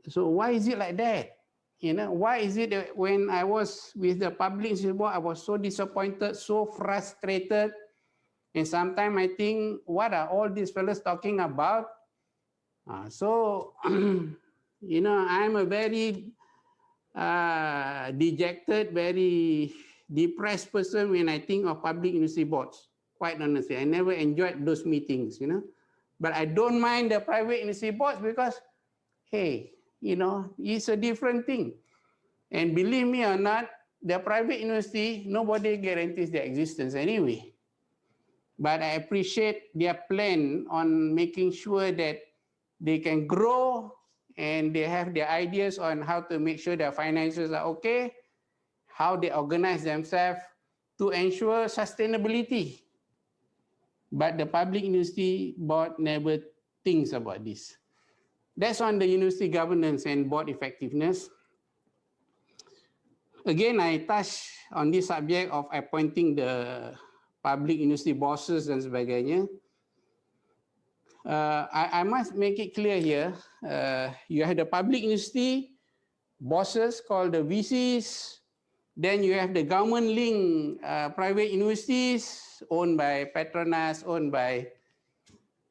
So why is it like that? Why is it that when I was with the public institute board, I was so disappointed, so frustrated, and sometimes I think, what are all these fellas talking about? I'm a very dejected, very depressed person when I think of public university boards. Quite honestly, I never enjoyed those meetings, But I don't mind the private university boards because, hey, it's a different thing. And believe me or not, the private university, nobody guarantees their existence anyway. But I appreciate their plan on making sure that they can grow and they have their ideas on how to make sure their finances are okay, how they organize themselves to ensure sustainability. But the public university board never thinks about this. That's on the university governance and board effectiveness. Again, I touch on this subject of appointing the public university bosses dan sebagainya. I must make it clear here, you have the public university bosses called the VCs, then you have the government-linked private universities owned by Petronas, owned by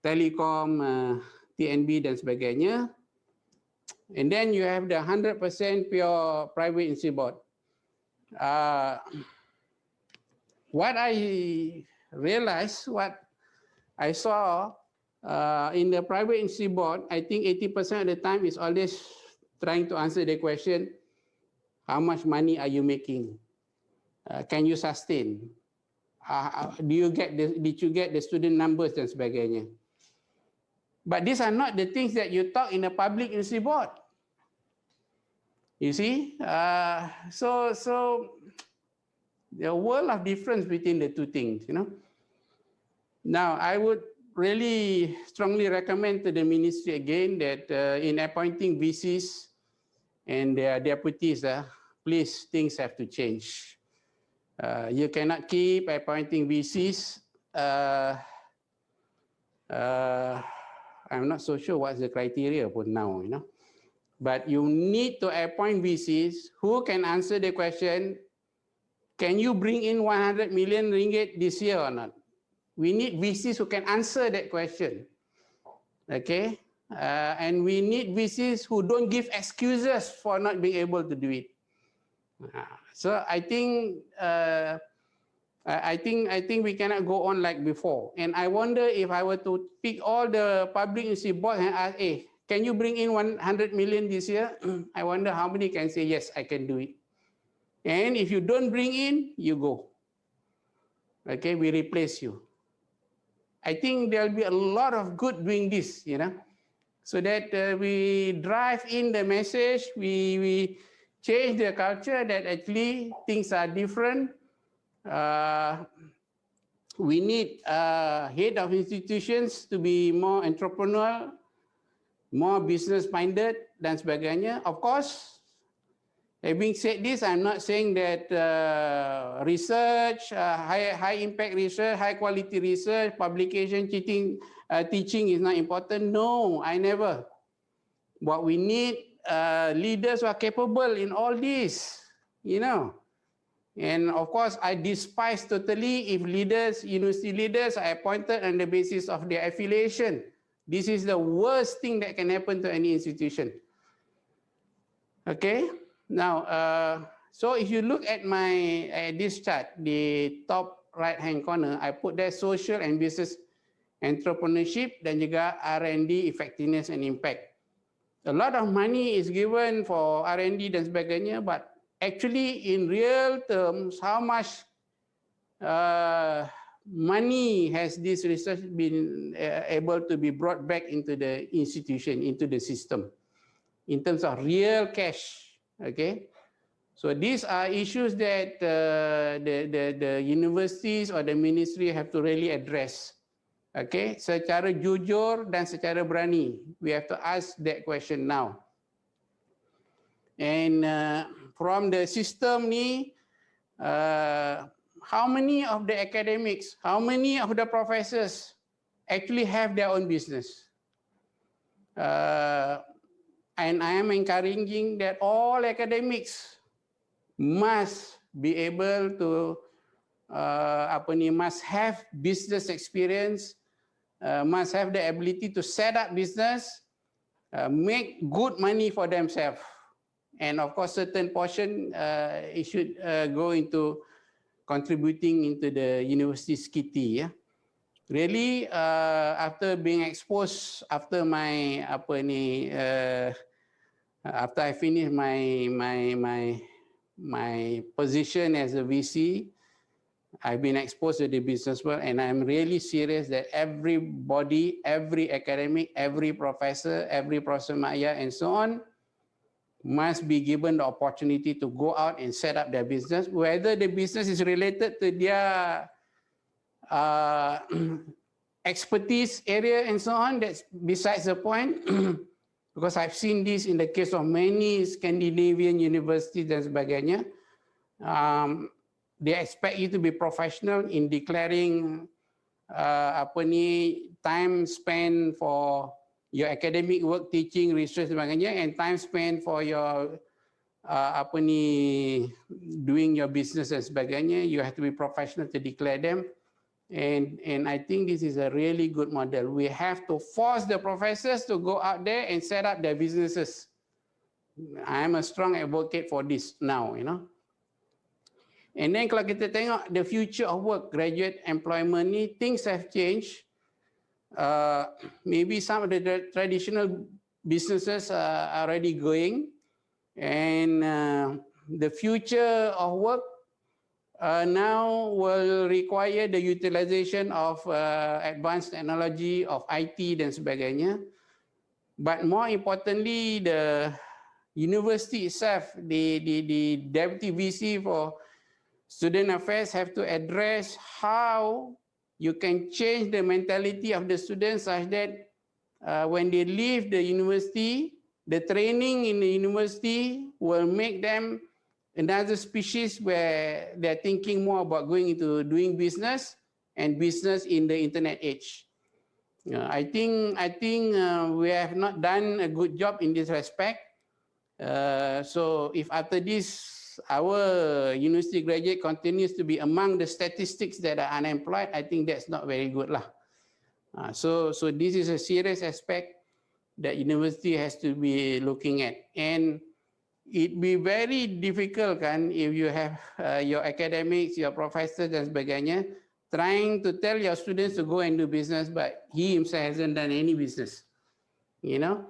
Telecom, TNB dan sebagainya. And then you have the 100% pure private institute board. What I realized, what I saw in the private institute board, I think 80% of the time is always trying to answer the question, how much money are you making? Can you sustain? Did you get the student numbers dan sebagainya? But these are not the things that you talk in a public university board. You see, so the world of difference between the two things, Now, I would really strongly recommend to the ministry again that in appointing VCs and their deputies, please, things have to change. You cannot keep appointing VCs. I'm not so sure what's the criteria for now, But you need to appoint VCs who can answer the question, can you bring in 100 million ringgit this year or not? We need VCs who can answer that question. Okay, and we need VCs who don't give excuses for not being able to do it. So I think we cannot go on like before. And I wonder if I were to pick all the public university boards and ask, hey, can you bring in 100 million this year? I wonder how many can say, yes, I can do it. And if you don't bring in, you go. Okay, we replace you. I think there'll be a lot of good doing this, you know, so that we drive in the message, we change the culture that actually things are different. We need head of institutions to be more entrepreneurial, more business-minded, dan sebagainya. Of course, having said this, I'm not saying that research, high-impact research, high-quality research, publication, teaching is not important. No, I never. What we need leaders who are capable in all this, you know. And of course, I despise totally if leaders, university leaders, are appointed on the basis of their affiliation. This is the worst thing that can happen to any institution. Okay, now, so if you look at this chart, the top right-hand corner, I put there social and business entrepreneurship dan juga R&D effectiveness and impact. A lot of money is given for R&D dan sebagainya, but actually in real terms, how much money has this research been able to be brought back into the institution, into the system, in terms of real cash, okay? So these are issues that the universities or the ministry have to really address. Okay, secara jujur dan secara berani, we have to ask that question now. And from the system ni, how many of the academics, how many of the professors actually have their own business? And I am encouraging that all academics must be able to must have business experience, must have the ability to set up business, make good money for themselves. And of course, certain portion it should go into contributing into the university's kitty. Yeah? Really, after being exposed, after my after I finish my position as a VC, I've been exposed to the business world, and I'm really serious that everybody, every academic, every professor maya, and so on, must be given the opportunity to go out and set up their business, whether the business is related to their expertise area and so on. That's besides the point, because I've seen this in the case of many Scandinavian universities dan sebagainya. They expect you to be professional in declaring time spent for your academic work, teaching, research dan sebagainya, and time spent for your doing your business dan sebagainya. You have to be professional to declare them. And I think this is a really good model. We have to force the professors to go out there and set up their businesses. I am a strong advocate for this now, you know. And then kalau kita tengok the future of work, graduate employment ni, things have changed. Maybe some of the traditional businesses are already going, and the future of work now will require the utilization of advanced technology, of IT dan sebagainya. But more importantly, the university itself, the deputy VC for student affairs have to address how you can change the mentality of the students such that when they leave the university, the training in the university will make them another species where they're thinking more about going into doing business and business in the internet age. I think we have not done a good job in this respect. So if after this our university graduate continues to be among the statistics that are unemployed, I think that's not very good lah. So this is a serious aspect that university has to be looking at, and it be very difficult kan if you have your academics, your professors dan sebagainya trying to tell your students to go and do business, but he himself hasn't done any business, you know.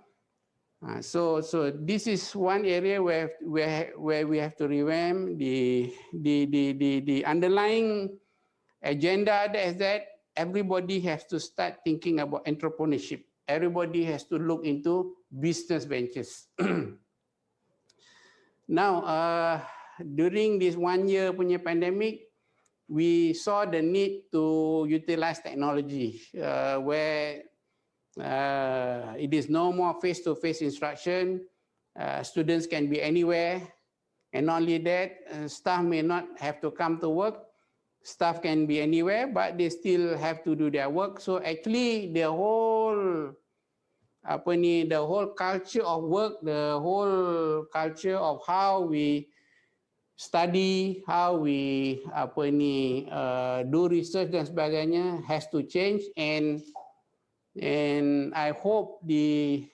So this is one area where we have to revamp the underlying agenda. That is that everybody has to start thinking about entrepreneurship. Everybody has to look into business ventures. Now, during this 1 year punya pandemic, we saw the need to utilize technology where it is no more face-to-face instruction. Students can be anywhere, and not only that, staff may not have to come to work. Staff can be anywhere, but they still have to do their work. So actually, the whole culture of work, the whole culture of how we study, how we do research dan sebagainya has to change, and I hope the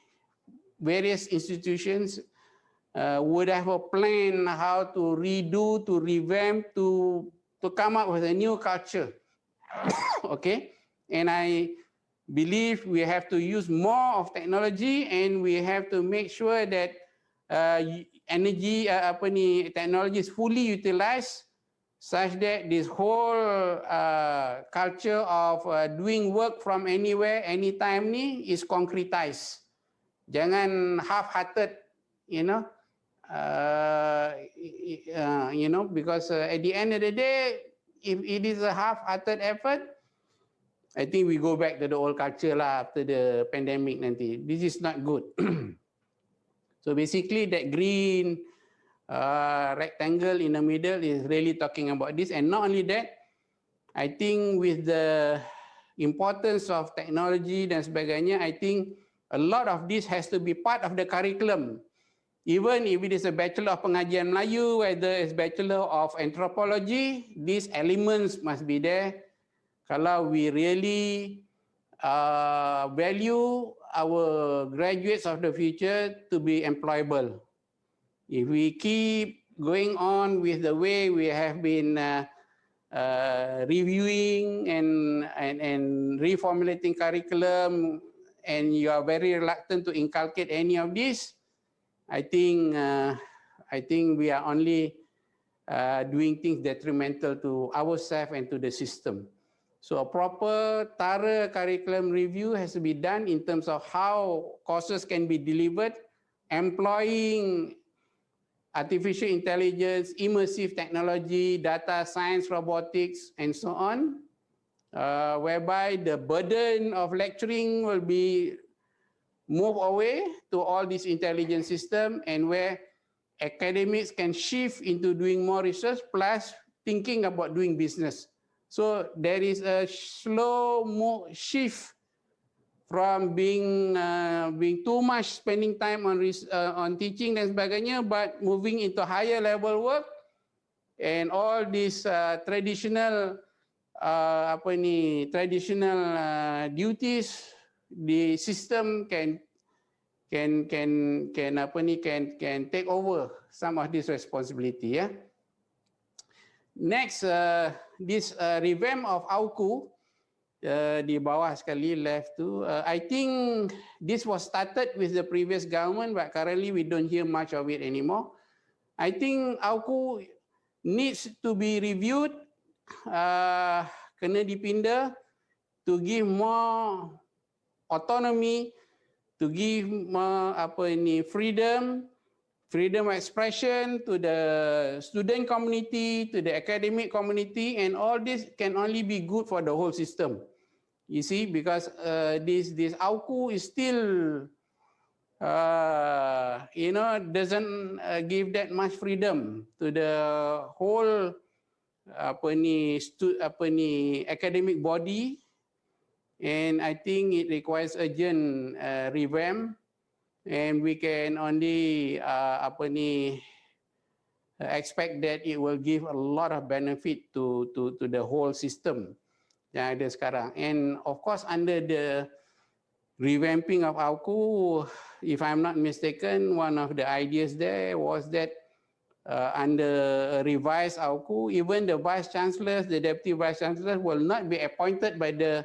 various institutions would have a plan how to redo, to revamp, to come up with a new culture. Okay, and I believe we have to use more of technology, and we have to make sure that technology is fully utilized, such that this whole culture of doing work from anywhere, anytime ni is concretized. Jangan half-hearted, because at the end of the day, if it is a half-hearted effort, I think we go back to the old culture lah after the pandemic nanti. This is not good. So basically that green rectangle in the middle is really talking about this. And not only that, I think with the importance of technology dan sebagainya, I think a lot of this has to be part of the curriculum. Even if it is a Bachelor of Pengajian Melayu, whether it's Bachelor of Anthropology, these elements must be there. Kalau we really value our graduates of the future to be employable. If we keep going on with the way we have been reviewing and reformulating curriculum, and you are very reluctant to inculcate any of this, I think we are only doing things detrimental to ourselves and to the system. So a proper, thorough curriculum review has to be done in terms of how courses can be delivered, employing artificial intelligence, immersive technology, data science, robotics, and so on, whereby the burden of lecturing will be moved away to all this intelligence system, and where academics can shift into doing more research plus thinking about doing business. So there is a slow shift from being too much spending time on teaching dan sebagainya, but moving into higher level work, and all these traditional duties, the system can take over some of this responsibility. Yeah. Next, this revamp of AUKU, di bawah sekali left tu, I think this was started with the previous government, but currently we don't hear much of it anymore. I think AUKU needs to be reviewed, kena dipindah to give more autonomy, to give more freedom of expression to the student community, to the academic community, and all this can only be good for the whole system. You see, because this AUKU is still, doesn't give that much freedom to the whole academic body, and I think it requires urgent revamp. And we can only expect that it will give a lot of benefit to the whole system yang ada sekarang. And of course under the revamping of AUKU, if I'm not mistaken, one of the ideas there was that under a revised AUKU, even the vice chancellors, the deputy vice chancellors will not be appointed by the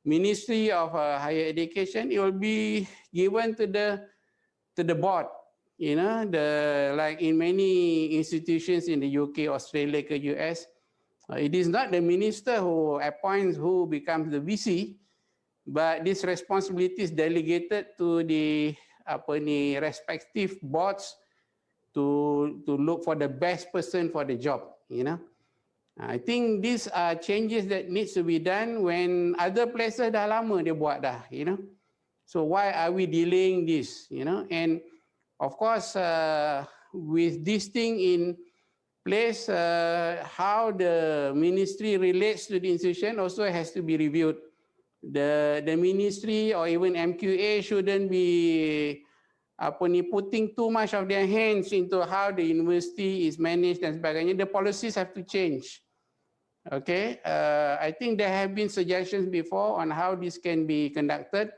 Ministry of Higher Education. It will be given to the board. You know, like in many institutions in the UK, Australia, US, it is not the minister who appoints who becomes the VC, but this responsibility is delegated to the respective boards to look for the best person for the job. You know, I think these are changes that needs to be done when other places dah lama dia buat dah. You know, so why are we delaying this? You know, and of course, with this thing in place, how the ministry relates to the institution also has to be reviewed. The ministry or even MQA shouldn't be putting too much of their hands into how the university is managed dan sebagainya. The policies have to change. Okay, I think there have been suggestions before on how this can be conducted.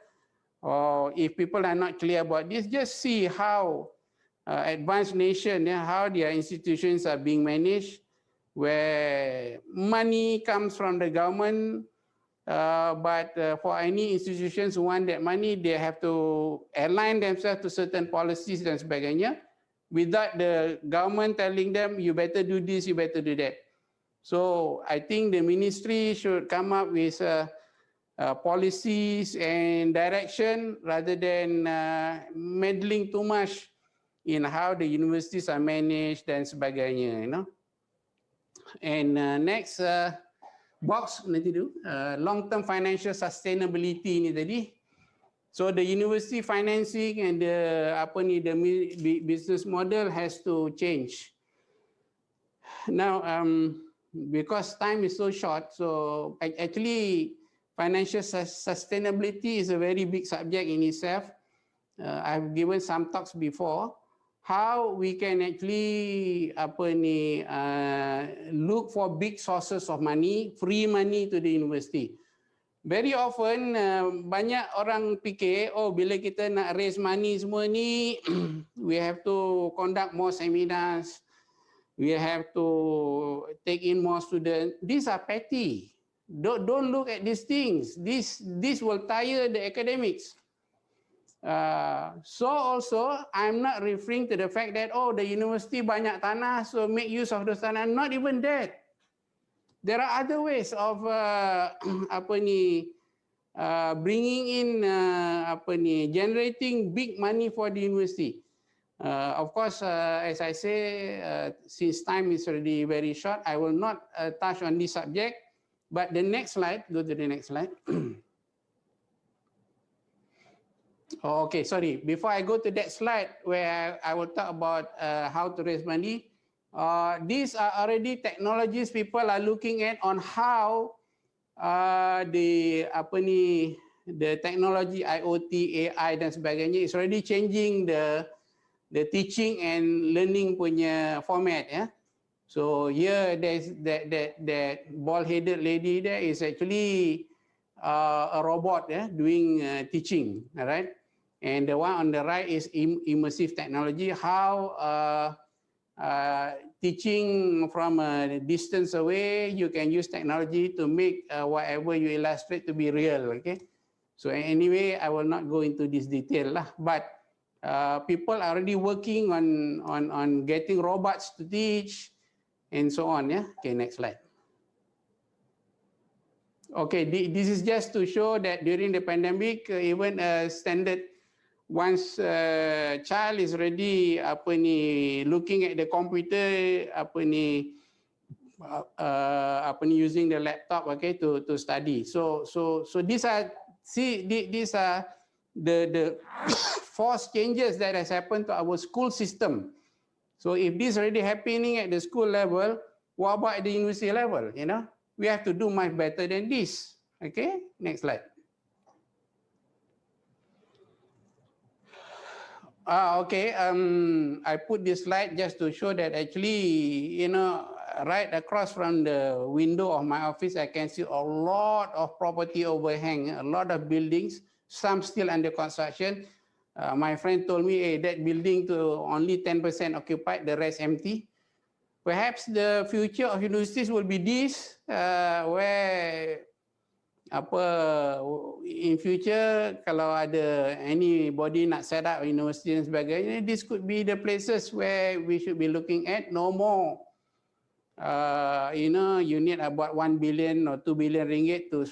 Or if people are not clear about this, just see how advanced nation, how their institutions are being managed, where money comes from the government, but for any institutions who want that money, they have to align themselves to certain policies dan sebagainya, without the government telling them, you better do this, you better do that. So I think the ministry should come up with policies and direction rather than meddling too much in how the universities are managed dan sebagainya, you know. And next box nanti tu long-term financial sustainability ni tadi. So the university financing and the business model has to change. Now because time is so short, so actually financial sustainability is a very big subject in itself. I've given some talks before. How we can actually look for big sources of money, free money to the university. Very often banyak orang fikir, oh bila kita nak raise money semua ni, we have to conduct more seminars, we have to take in more students. These are petty. Don't look at these things. This will tire the academics. So also, I'm not referring to the fact that, oh, the university banyak tanah, so make use of those tanah. Not even that. There are other ways of bringing in, generating big money for the university. Of course, as I say, since time is already very short, I will not touch on this subject. But the next slide, go to the next slide. Okay, sorry. Before I go to that slide where I will talk about how to raise money, these are already technologies people are looking at on how the technology IoT, AI dan sebagainya is already changing the teaching and learning punya format, yeah. So here there's that bald-headed lady there is actually a robot, yeah, doing teaching, all right. And the one on the right is immersive technology, how teaching from a distance away, you can use technology to make whatever you illustrate to be real, okay. So anyway, I will not go into this detail lah, but people are already working on getting robots to teach, and so on, yeah. Okay, next slide. Okay, this is just to show that during the pandemic, even a standard, once a child is already looking at the computer, using the laptop, okay, to study. So these are the forced changes that has happened to our school system. So if this is already happening at the school level, what about at the university level? You know, we have to do much better than this. Okay, next slide. Okay. I put this slide just to show that actually, right across from the window of my office, I can see a lot of property overhang, a lot of buildings, some still under construction. My friend told me, hey, that building to only 10% occupied, the rest empty. Perhaps the future of universities will be this, where in future kalau ada anybody nak set up university dan sebagainya, this could be the places where we should be looking at. No more, you need about 1 billion or 2 billion ringgit to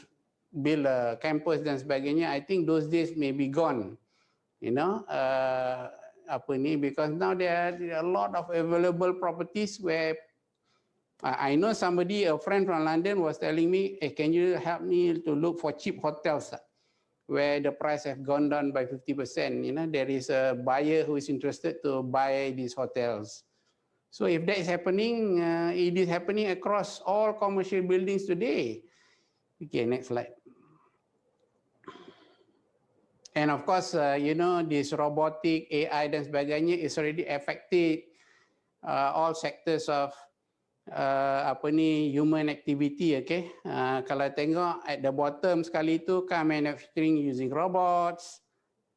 build a campus dan sebagainya. I think those days may be gone, because now there are a lot of available properties where I know somebody, a friend from London was telling me, hey, can you help me to look for cheap hotels where the price have gone down by 50%? There is a buyer who is interested to buy these hotels. So if that is happening, it is happening across all commercial buildings today. Okay, next slide. And of course, this robotic, AI dan sebagainya is already affected all sectors of human activity. Okay, kalau tengok at the bottom sekali tu car manufacturing using robots,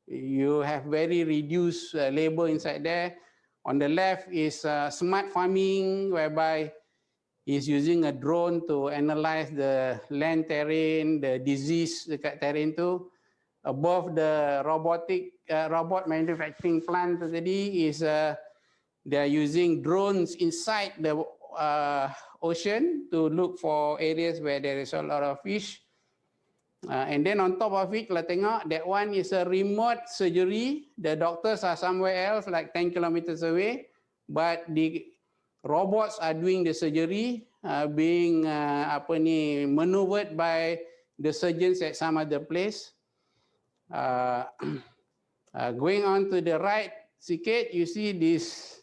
you have very reduced labor inside there. On the left is smart farming, whereby is using a drone to analyze the land terrain, the disease dekat terrain tu. Above the robot manufacturing plant tadi is they are using drones inside the ocean to look for areas where there is a lot of fish. And then on top of it, kalau tengok, that one is a remote surgery. The doctors are somewhere else, like 10 kilometers away, but the robots are doing the surgery, being maneuvered by the surgeons at some other place. Going on to the right sikit, you see this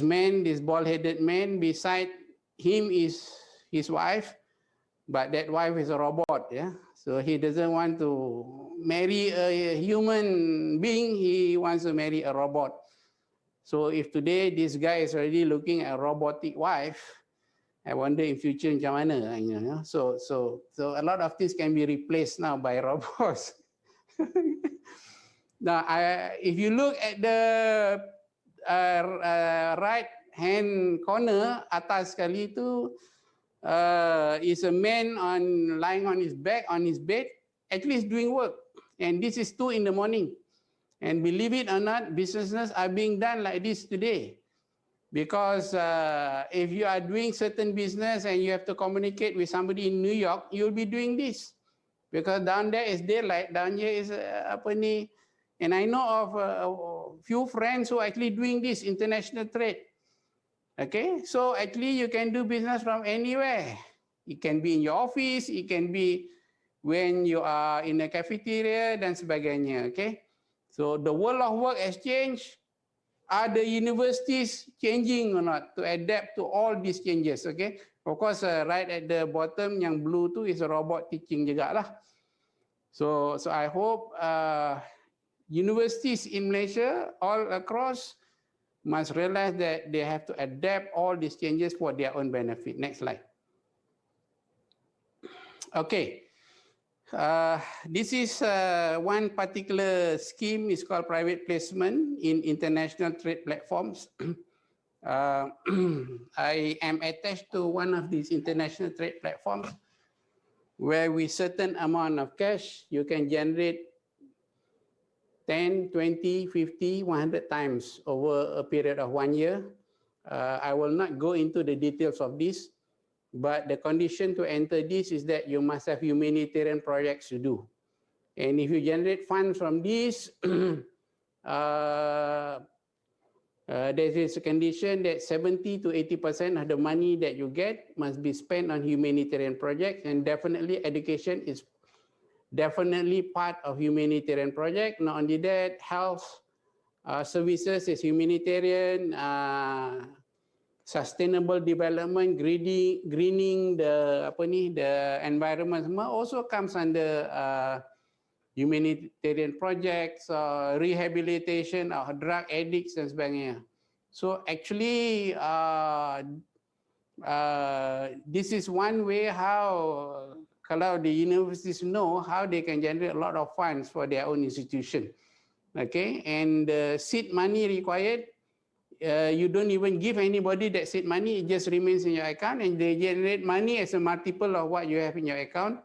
man, this bald-headed man. Beside him is his wife, but that wife is a robot. Yeah, so he doesn't want to marry a human being. He wants to marry a robot. So if today this guy is already looking at a robotic wife, I wonder in future macam mana. So a lot of things can be replaced now by robots. Now, if you look at the right hand corner, atas sekali itu is a man lying on his back on his bed. Actually, he's doing work, and this is 2 in the morning. And believe it or not, businesses are being done like this today. Because if you are doing certain business and you have to communicate with somebody in New York, you'll be doing this. Because down there is daylight, down here is and I know of a few friends who are actually doing this international trade. Okay, so actually you can do business from anywhere. It can be in your office, it can be when you are in a cafeteria dan sebagainya. Okay, so the world of work has changed. Are the universities changing or not to adapt to all these changes? Okay, of course, right at the bottom yang blue tu is a robot teaching juga lah. So I hope universities in Malaysia all across must realize that they have to adapt all these changes for their own benefit. Next slide. Okay. This is one particular scheme. It's called private placement in international trade platforms. I am attached to one of these international trade platforms where with certain amount of cash, you can generate 10, 20, 50, 100 times over a period of 1 year. I will not go into the details of this, but the condition to enter this is that you must have humanitarian projects to do. And if you generate funds from this, there is a condition that 70 to 80% of the money that you get must be spent on humanitarian projects, and definitely education is definitely part of humanitarian project. Not only that, health services is humanitarian, sustainable development, greening the environment also comes under humanitarian projects, rehabilitation of drug addicts dan sebagainya. So actually, this is one way how kalau the universities know how they can generate a lot of funds for their own institution. Okay, and the seed money required, you don't even give anybody that seed money, it just remains in your account, and they generate money as a multiple of what you have in your account.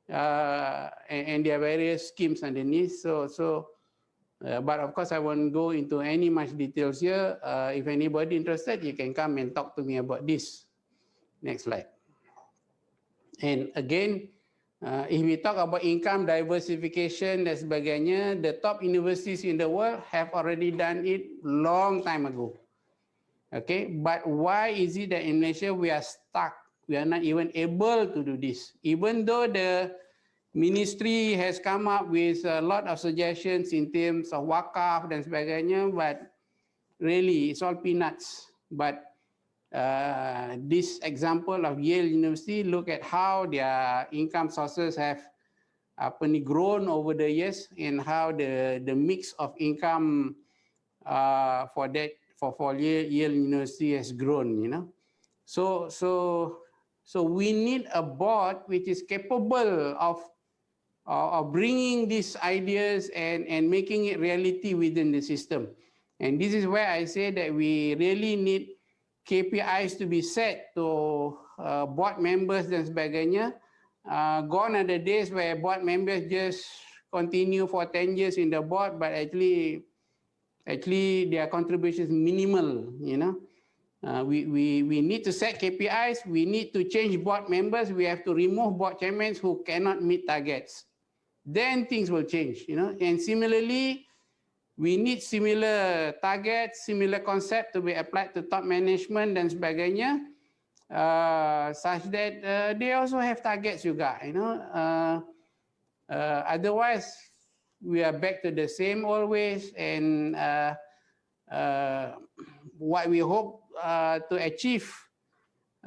And there are various schemes underneath. But of course, I won't go into any much details here. If anybody interested, you can come and talk to me about this. Next slide. And again, if we talk about income diversification dan sebagainya, the top universities in the world have already done it long time ago. Okay, but why is it that in Malaysia we are stuck? We are not even able to do this, even though the ministry has come up with a lot of suggestions in terms of wakaf dan sebagainya, but really it's all peanuts. But this example of Yale University, look at how their income sources have grown over the years, and how the mix of income for Yale University has grown, you know. So we need a board which is capable of bringing these ideas and making it reality within the system. And this is where I say that we really need KPIs to be set to board members dan sebagainya. Gone are the days where board members just continue for 10 years in the board, but actually their contribution is minimal, you know. We need to set KPIs. We need to change board members. We have to remove board chairmen who cannot meet targets. Then things will change, you know. And similarly, we need similar targets, similar concept to be applied to top management dan sebagainya, such that they also have targets juga, you know. Otherwise, we are back to the same always, and what we hope to achieve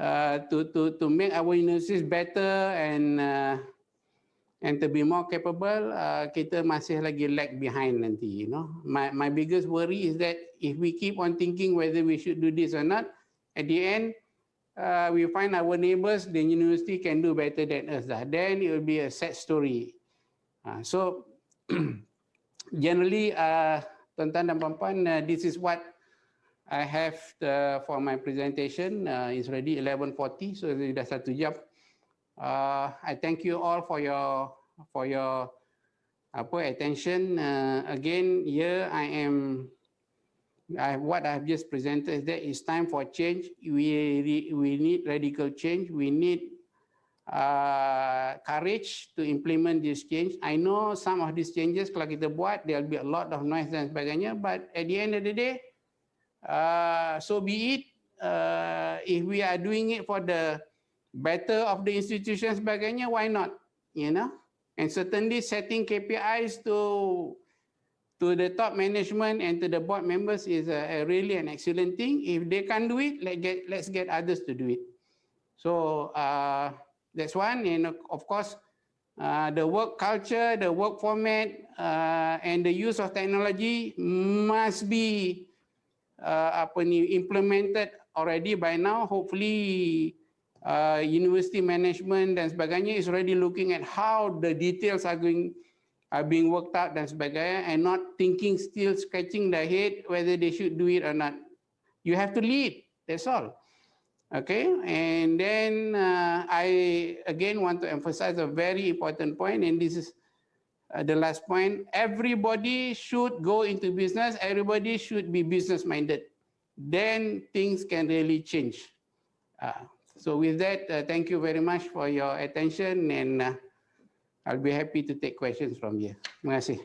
to make our universities better and to be more capable, kita masih lagi lag behind nanti, you know. My biggest worry is that if we keep on thinking whether we should do this or not, at the end, we find our neighbors, the university can do better than us. Then it will be a sad story. So generally, tuan-tuan dan puan-puan, this is what I have for my presentation. It's already 11:40, so sudah 1 jam. I thank you all for your attention. Again, here what I've just presented is that it's time for change. We need radical change. We need courage to implement this change. I know some of these changes kalau kita buat, there'll be a lot of noise dan sebagainya, but at the end of the day, so be it. If we are doing it for the better of the institution sebagainya, why not, you know. And certainly setting KPIs to the top management and to the board members is really an excellent thing. If they can't do it, let's get others to do it. So that's one. And of course, the work culture, the work format, and the use of technology must be implemented already by now. Hopefully, university management dan sebagainya is already looking at how the details are being worked out dan sebagainya, and not thinking, still scratching their head whether they should do it or not. You have to lead, that's all. Okay, and then I again want to emphasize a very important point, and this is the last point. Everybody should go into business. Everybody should be business minded. Then things can really change. So with that, thank you very much for your attention, and I'll be happy to take questions from you. Terima kasih.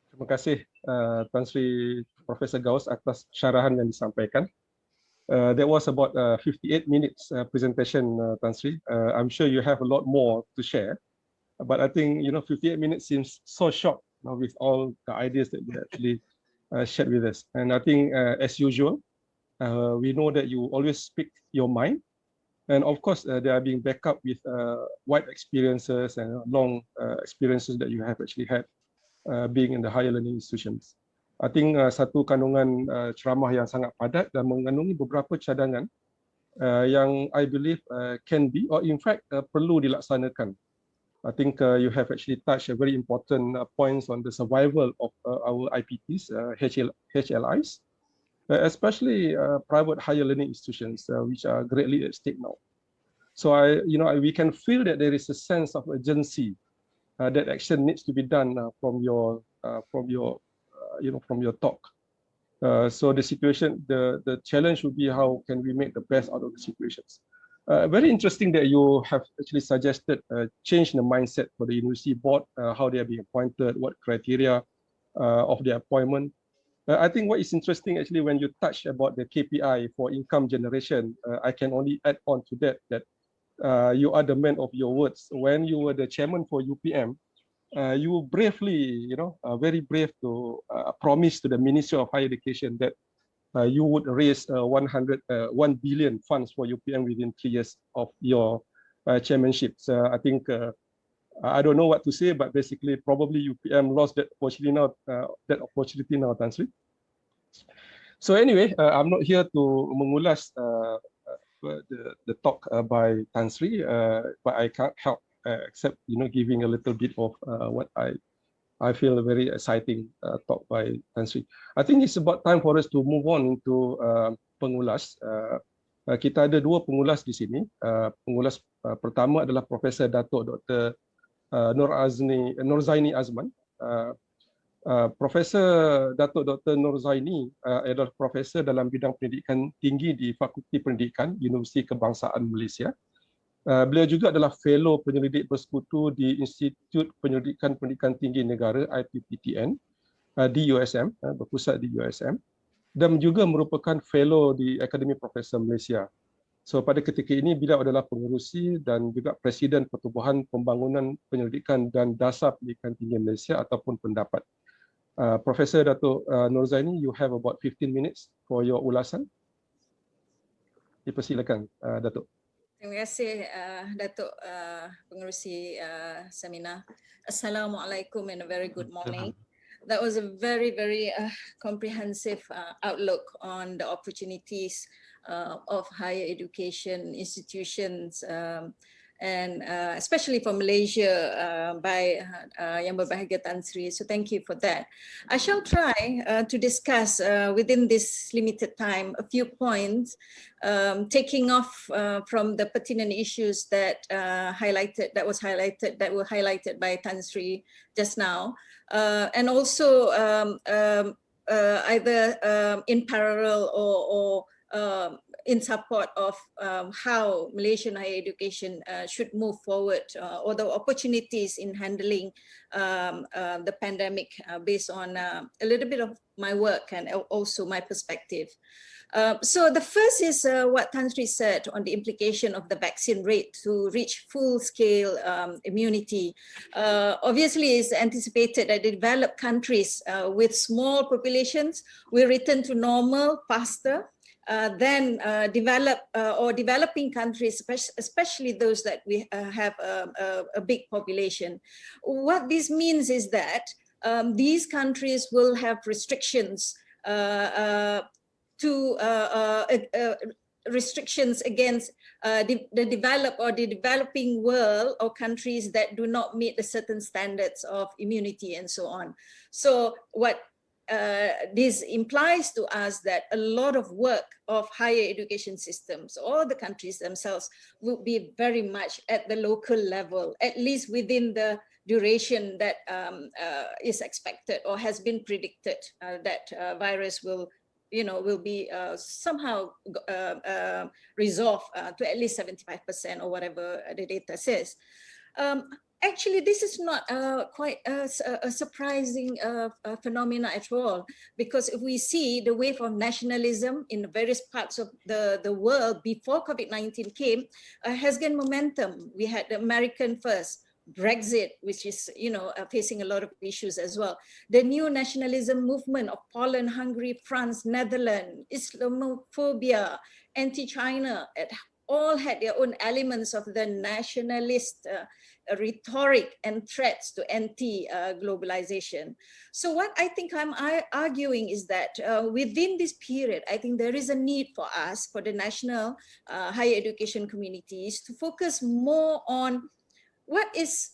Terima kasih Tan Sri Profesor Gauss atas syarahan yang disampaikan. That was about 58 minutes presentation, Tan Sri. I'm sure you have a lot more to share, but I think 58 minutes seems so short with all the ideas that you actually shared with us. And I think as usual, we know that you always speak your mind, And of course, they are being backed up with wide experiences and long experiences that you have actually had being in the higher learning institutions. I think satu kandungan ceramah yang sangat padat dan mengandungi beberapa cadangan yang I believe can be or in fact perlu dilaksanakan. I think you have actually touched a very important points on the survival of our IPTs, HLIs, especially private higher learning institutions, which are greatly at stake now. So we can feel that there is a sense of urgency that action needs to be done from your talk. So the situation, the challenge would be how can we make the best out of the situations. Very interesting that you have actually suggested change in the mindset for the university board, how they are being appointed, what criteria of their appointment. I think what is interesting actually when you touch about the KPI for income generation, I can only add on to that you are the man of your words. When you were the chairman for UPM, you bravely, very brave to promise to the Ministry of Higher Education that you would raise 1 billion funds for UPM within 3 years of your chairmanship. So I think I don't know what to say, but basically probably UPM lost that opportunity now, Tan Sri. So anyway, I'm not here to mengulas the talk by Tan Sri, but I can't help except giving a little bit of what I feel a very exciting talk by Tan Sri. I think it's about time for us to move on into pengulas. Kita ada dua pengulas di sini. Pengulas pertama adalah Profesor Datuk Dr. Nurzaini Azman. Profesor Datuk Dr. Nurzaini adalah profesor dalam bidang pendidikan tinggi di Fakulti Pendidikan Universiti Kebangsaan Malaysia. Beliau juga adalah fellow penyelidik bersekutu di Institut Penyelidikan Pendidikan Tinggi Negara IPPTN di USM, berpusat di USM, dan juga merupakan fellow di Akademi Profesor Malaysia. So pada ketika ini beliau adalah pengerusi dan juga Presiden Pertubuhan Pembangunan Penyelidikan dan Dasar Pendidikan Tinggi Malaysia ataupun pendapat. Profesor Datuk Nurzaini, you have about 15 minutes for your ulasan. Dipersilakan, Datuk. Terima kasih Datuk Pengerusi Seminar. Assalamualaikum and a very good morning. That was a very, very comprehensive outlook on the opportunities of higher education institutions and especially for Malaysia by Yang Berbahagia Tan Sri. So thank you for that. I shall try to discuss within this limited time a few points, taking off from the pertinent issues that were highlighted by Tan Sri just now, and also either in parallel or in support of how Malaysian higher education should move forward, or the opportunities in handling the pandemic based on a little bit of my work and also my perspective. So the first is what Tan Sri said on the implication of the vaccine rate to reach full-scale immunity. Obviously, it's anticipated that the developed countries with small populations will return to normal faster than developing countries, especially those that we have a big population. What this means is that these countries will have restrictions restrictions against the developed or the developing world or countries that do not meet the certain standards of immunity and so on. So what this implies to us that a lot of work of higher education systems or the countries themselves will be very much at the local level, at least within the duration that is expected or has been predicted that virus will be somehow resolved to at least 75% or whatever the data says. Actually, this is not quite a surprising phenomena at all, because if we see the wave of nationalism in various parts of the world before COVID-19 came, has gained momentum. We had the American first, Brexit, which is facing a lot of issues as well. The new nationalism movement of Poland, Hungary, France, Netherlands, Islamophobia, anti-China all had their own elements of the nationalist rhetoric and threats to anti-globalization. So what I think I'm arguing is that within this period, I think there is a need for us, for the national higher education communities, to focus more on what is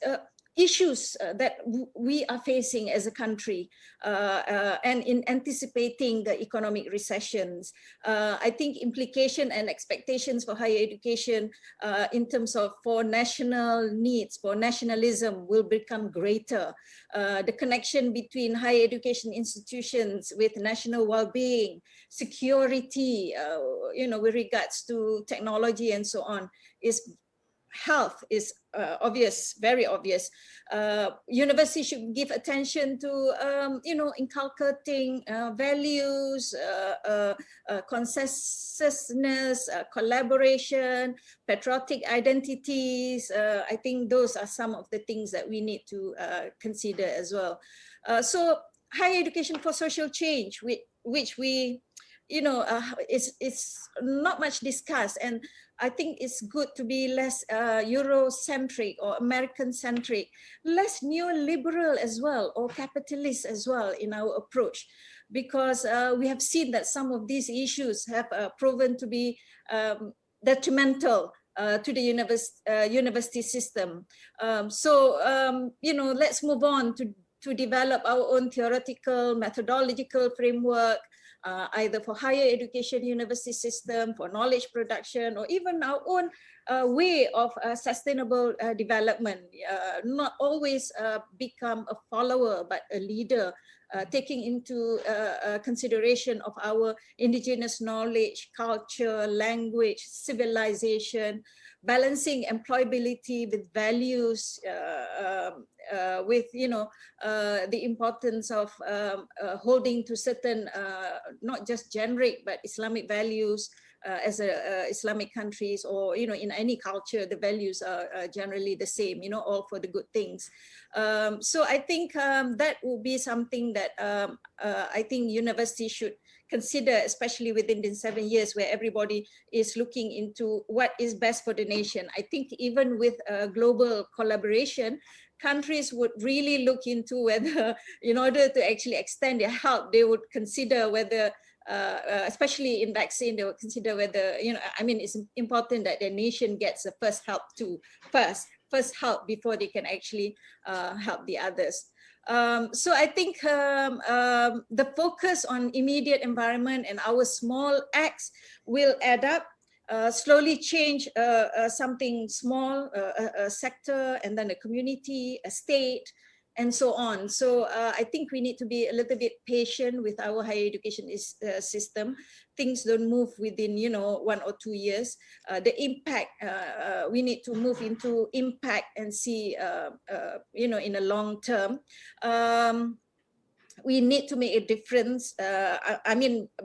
issues that we are facing as a country, and in anticipating the economic recessions. I think implication and expectations for higher education in terms of for national needs, for nationalism, will become greater. The connection between higher education institutions with national well-being, security, with regards to technology and so on, is health is obvious, very obvious. University should give attention to, inculcating values, consensusness, collaboration, patriotic identities. I think those are some of the things that we need to consider as well. So higher education for social change, which we, it's not much discussed, and I think it's good to be less Eurocentric or American-centric, less neoliberal as well, or capitalist as well in our approach, because we have seen that some of these issues have proven to be detrimental to the university system. Let's move on to develop our own theoretical, methodological framework, either for higher education university system, for knowledge production, or even our own way of sustainable development. Not always become a follower, but a leader, taking into consideration of our indigenous knowledge, culture, language, civilization, balancing employability with values, with the importance of holding to certain not just generic but Islamic values. As Islamic countries, or in any culture, the values are generally the same, all for the good things. So I think that will be something that I think universities should consider, especially within the 7 years where everybody is looking into what is best for the nation. I think even with global collaboration, countries would really look into whether, in order to actually extend their help, they would consider whether, especially in vaccine, they would consider whether, it's important that the nation gets the first help first help before they can actually help the others. So I think the focus on immediate environment and our small acts will add up, slowly change something small, a sector, and then a community, a state, and so on. So I think we need to be a little bit patient with our higher education system. Things don't move within 1 or 2 years. The impact, we need to move into impact and see, in a long term. We need to make a difference.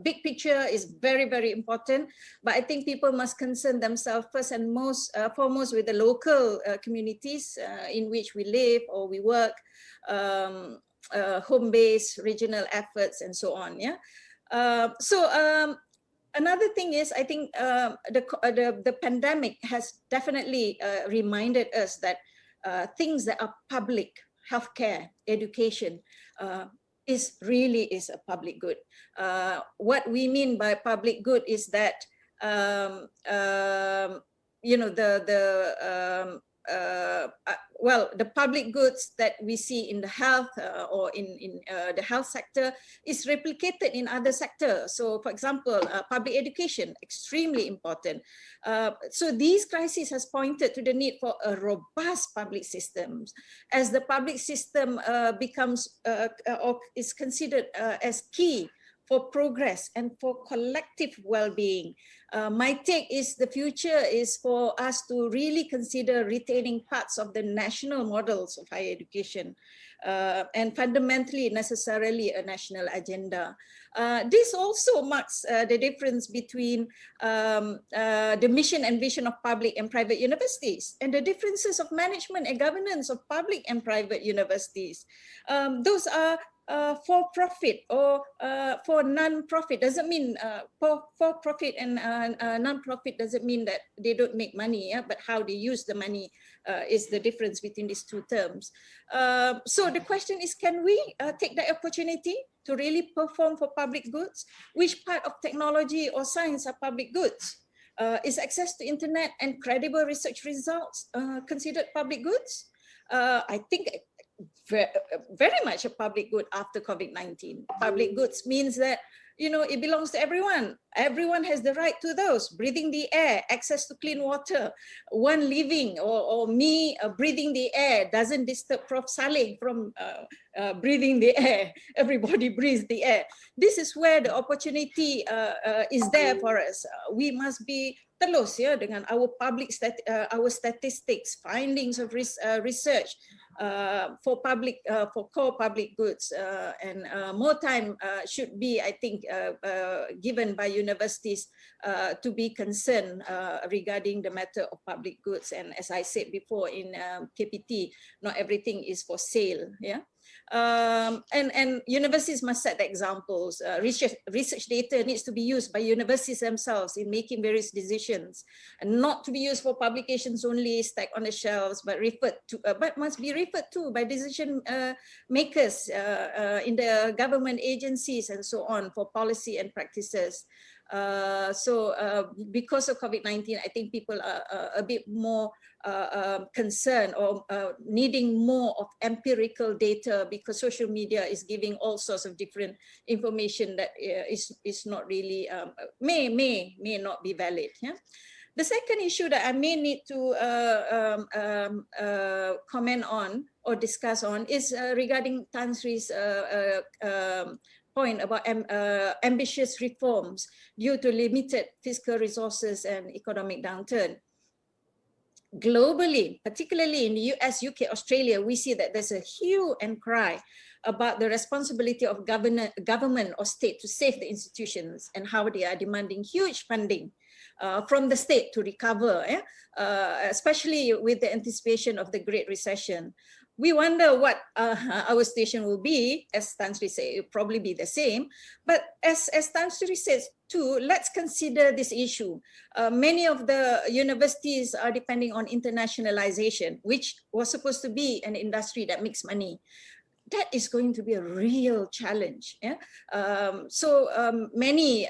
Big picture is very, very important, but I think people must concern themselves first and foremost with the local communities in which we live or we work, home-based, regional efforts, and so on. Yeah. Another thing is, I think the pandemic has definitely reminded us that things that are public, healthcare, education, is a public good. What we mean by public good is that the public goods that we see in the health or in the health sector is replicated in other sectors. So, for example, public education, extremely important. So these crises has pointed to the need for a robust public systems. As the public system becomes or is considered as key for progress and for collective well-being. My take is the future is for us to really consider retaining parts of the national models of higher education and fundamentally necessarily a national agenda. This also marks the difference between the mission and vision of public and private universities and the differences of management and governance of public and private universities. Those are for profit or for non-profit. Doesn't mean for profit and non-profit doesn't mean that they don't make money, yeah? But how they use the money is the difference between these two terms. So the question is, can we take that opportunity to really perform for public goods? Which part of technology or science are public goods? Is access to internet and credible research results considered public goods? I think very much a public good after COVID-19. Public goods means that, you know, it belongs to everyone. Everyone has the right to those. Breathing the air, access to clean water, one living or me breathing the air doesn't disturb Prof. Saleh from breathing the air. Everybody breathes the air. This is where the opportunity is there for us. We must be telus ya dengan our our statistics, findings of research for core public goods, and more time should be, I think, given by universities to be concerned regarding the matter of public goods. And as I said before in KPT, not everything is for sale. Yeah. And universities must set the examples. Research data needs to be used by universities themselves in making various decisions, and not to be used for publications only, stacked on the shelves, but must be referred to by decision makers in the government agencies and so on for policy and practices. Because of COVID-19, I think people are a bit more concerned or needing more of empirical data, because social media is giving all sorts of different information that is not really, may not be valid. Yeah? The second issue that I may need to comment on or discuss on is regarding Tan Sri's point about ambitious reforms due to limited fiscal resources and economic downturn. Globally, particularly in the US, UK, Australia, we see that there's a hue and cry about the responsibility of government or state to save the institutions, and how they are demanding huge funding from the state to recover, especially with the anticipation of the Great Recession. We wonder what our station will be. As Tan Sri said, it will probably be the same. But as Tan Sri says too, let's consider this issue. Many of the universities are depending on internationalization, which was supposed to be an industry that makes money. That is going to be a real challenge. Yeah? Many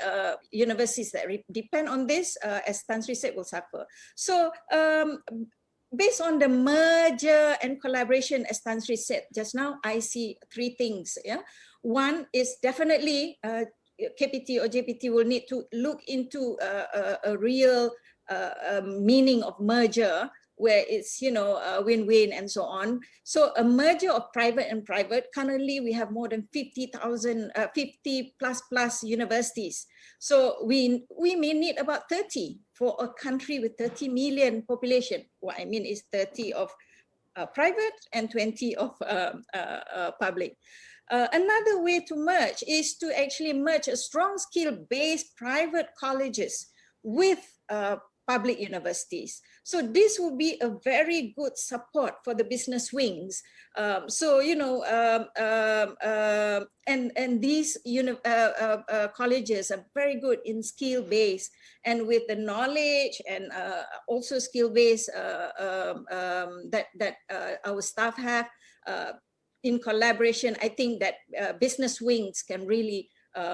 universities that depend on this, as Tan Sri said, will suffer. So based on the merger and collaboration, as Tan Sri said just now, I see three things. Yeah? One is definitely KPT or JPT will need to look into a real meaning of merger, where it's, you know, win-win and so on. So a merger of private and private, currently we have more than 50,000, 50 plus universities. So we may need about 30 for a country with 30 million population. What I mean is 30 of private and 20 of public. Another way to merge is to actually merge a strong skill-based private colleges with public universities. So this will be a very good support for the business wings. So, you know, and these colleges are very good in skill-based, and with the knowledge and also skill-based that our staff have in collaboration, I think that business wings can really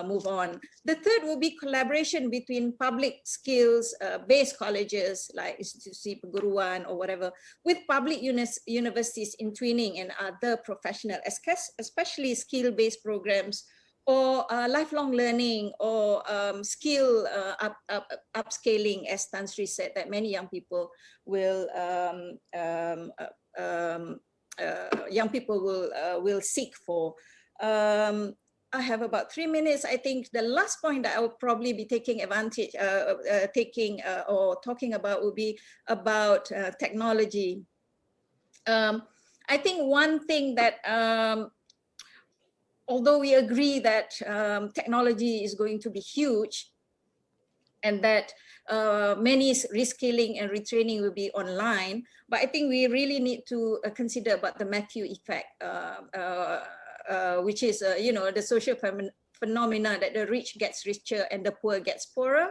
move on. The third will be collaboration between public skills-based colleges like Institusi Perguruan or whatever, with public universities in twinning and other professional, especially skill-based programs or lifelong learning or skill upscaling, as Tan Sri said, that many young people will seek for. I have about 3 minutes. I think the last point that I will probably be taking advantage, or talking about will be about technology. I think one thing that, although we agree that technology is going to be huge, and that many reskilling and retraining will be online, but I think we really need to consider about the Matthew effect. which is the social phenomena that the rich gets richer and the poor gets poorer.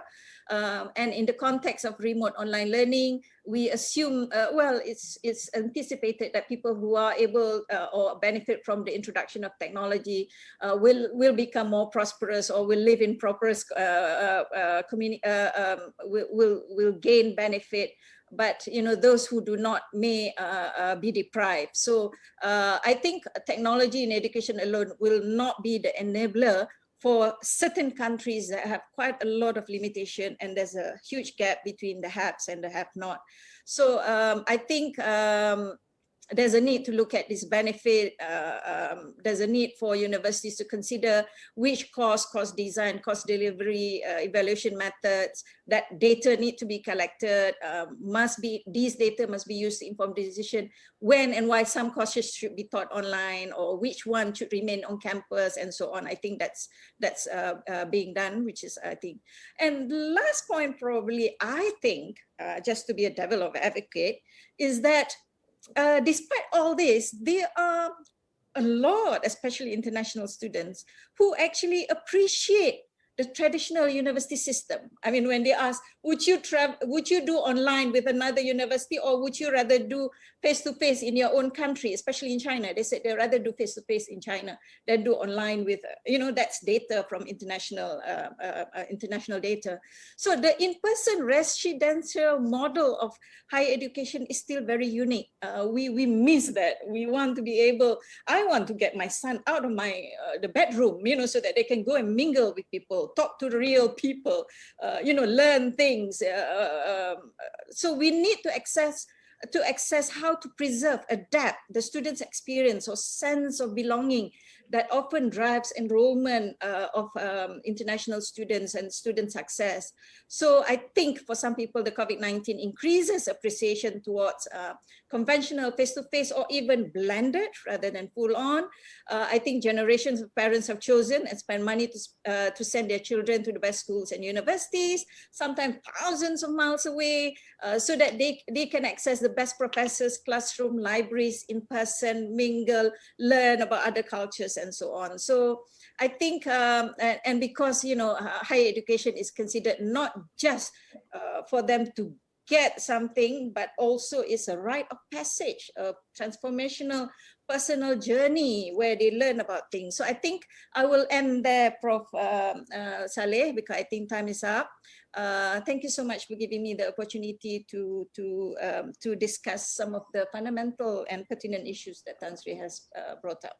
And in the context of remote online learning, we assume, well, it's anticipated that people who are able or benefit from the introduction of technology will become more prosperous, or will live in prosperous community, will gain benefit. But those who do not may be deprived. So I think technology in education alone will not be the enabler for certain countries that have quite a lot of limitation, and there's a huge gap between the haves and the have-not. So I think there's a need to look at this benefit. There's a need for universities to consider which cost design, cost delivery, evaluation methods, that data need to be collected, these data must be used to inform the decision when and why some courses should be taught online, or which one should remain on campus, and so on. I think that's being done, which is, I think. And last point, probably, I think, just to be a devil of advocate, is that despite all this, there are a lot, especially international students, who actually appreciate the traditional university system. I mean, when they ask, would you do online with another university, or would you rather do face-to-face in your own country, especially in China? They said they'd rather do face-to-face in China than do online with, that's data from international data. So the in-person residential model of higher education is still very unique. We miss that. We want to be able, I want to get my son out of the bedroom, so that they can go and mingle with people, talk to the real people, learn things. So we need to access how to preserve, adapt the students' experience or sense of belonging that often drives enrollment of international students and student success. So I think for some people, the COVID-19 increases appreciation towards conventional face-to-face or even blended rather than full-on. I think generations of parents have chosen and spend money to send their children to the best schools and universities, sometimes thousands of miles away, so that they can access the best professors, classroom, libraries, in person, mingle, learn about other cultures, and so on. So I think, and because higher education is considered not just for them to get something, but also is a rite of passage, a transformational personal journey where they learn about things. So I think I will end there, Prof. Saleh, because I think time is up. Thank you so much for giving me the opportunity to discuss some of the fundamental and pertinent issues that Tan Sri has brought up.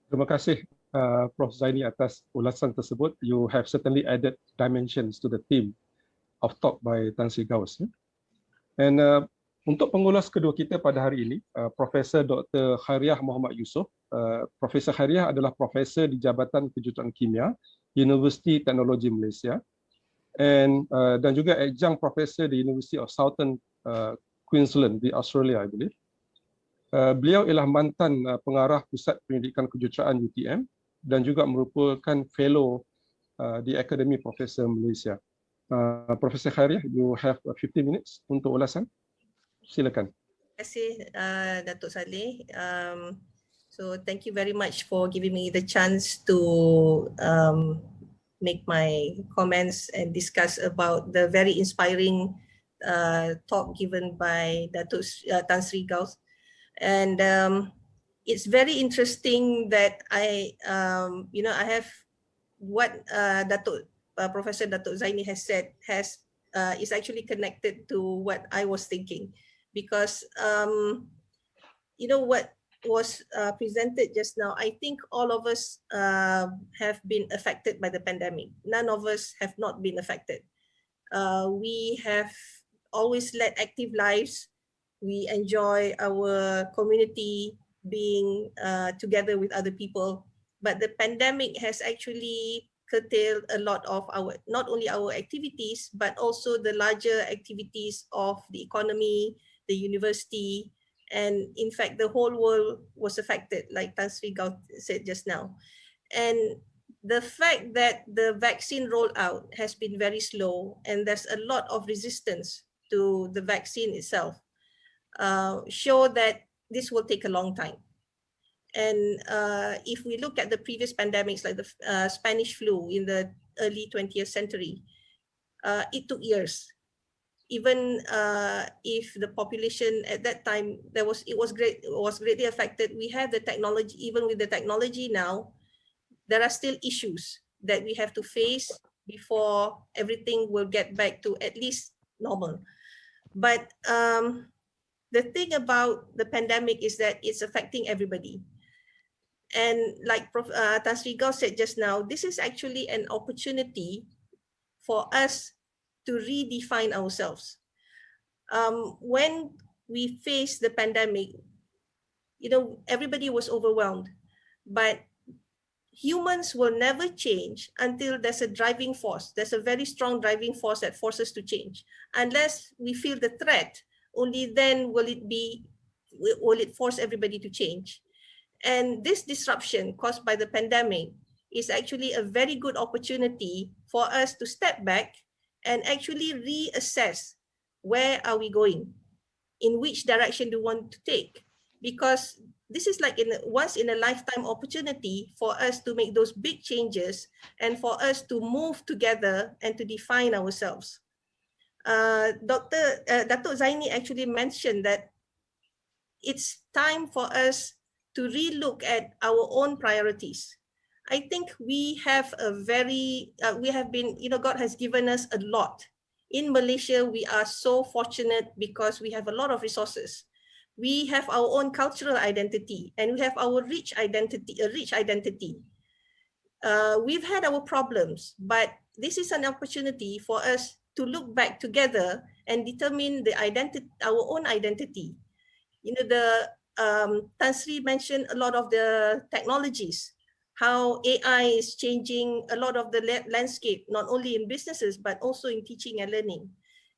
Terima kasih Prof. Zaini atas ulasan tersebut. You have certainly added dimensions to the theme of talk by Tan Sri Gaus. And untuk pengulas kedua kita pada hari ini, Profesor Dr. Khairiah Muhammad Yusof. Profesor Khairiah adalah profesor di Jabatan Kejuruteraan Kimia, Universiti Teknologi Malaysia, dan juga adjunct professor di University of Southern Queensland di Australia, I believe. Beliau ialah mantan pengarah Pusat Pendidikan Kejuruteraan UTM dan juga merupakan fellow di Akademi Profesor Malaysia. Profesor Khairiah, you have 15 minutes untuk ulasan. Silakan. Terima kasih Datuk Saleh. So thank you very much for giving me the chance to make my comments and discuss about the very inspiring talk given by Datuk Tan Sri Gaus. And it's very interesting that I have what Professor Datuk Zaini has said is actually connected to what I was thinking, because what was presented just now, I think all of us have been affected by the pandemic. None of us have not been affected. We have always led active lives. We enjoy our community being together with other people, but the pandemic has actually curtailed a lot of not only our activities, but also the larger activities of the economy, the university, and in fact, the whole world was affected, like Tan Sri Gaus said just now. And the fact that the vaccine rollout has been very slow, and there's a lot of resistance to the vaccine itself, show that this will take a long time. And if we look at the previous pandemics, like the Spanish flu in the early 20th century, it took years. Even if the population at that time it was greatly affected, we have the technology. Even with the technology now, there are still issues that we have to face before everything will get back to at least normal. But the thing about the pandemic is that it's affecting everybody. And like Tan Sri Gao said just now, this is actually an opportunity for us to redefine ourselves. When we faced the pandemic, everybody was overwhelmed, but humans will never change until there's a driving force. There's a very strong driving force that forces to change. Unless we feel the threat, only then will it force everybody to change. And this disruption caused by the pandemic is actually a very good opportunity for us to step back and actually reassess, where are we going? In which direction do we want to take? Because this is like once in a lifetime opportunity for us to make those big changes and for us to move together and to define ourselves. Dato' Zaini actually mentioned that it's time for us to relook at our own priorities. I think we have been, God has given us a lot. In Malaysia, we are so fortunate because we have a lot of resources. We have our own cultural identity and we have our rich identity. We've had our problems, but this is an opportunity for us to look back together and determine our own identity. Tan Sri mentioned a lot of the technologies, how AI is changing a lot of the landscape, not only in businesses, but also in teaching and learning.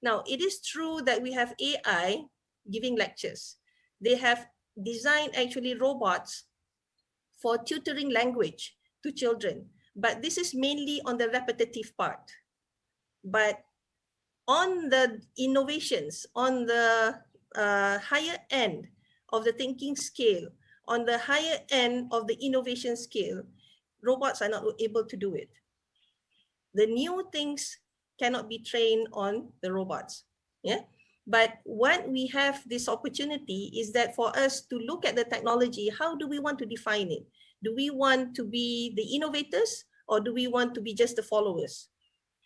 Now, it is true that we have AI giving lectures. They have designed actually robots for tutoring language to children, but this is mainly on the repetitive part. But on the innovations, on the higher end of the thinking scale, on the higher end of the innovation scale, robots are not able to do it. The new things cannot be trained on the robots. Yeah. But what we have this opportunity is that for us to look at the technology, how do we want to define it? Do we want to be the innovators or do we want to be just the followers?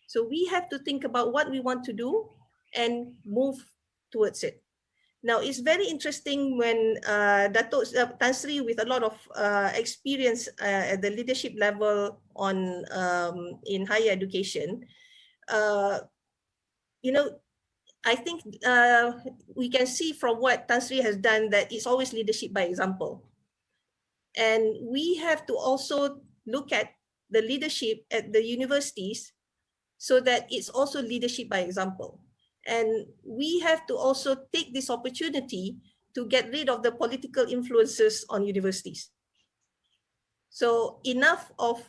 So we have to think about what we want to do and move towards it. Now, it's very interesting when Dato' Tan Sri, with a lot of experience at the leadership level in higher education, I think we can see from what Tan Sri has done that it's always leadership by example. And we have to also look at the leadership at the universities so that it's also leadership by example. And we have to also take this opportunity to get rid of the political influences on universities. So enough of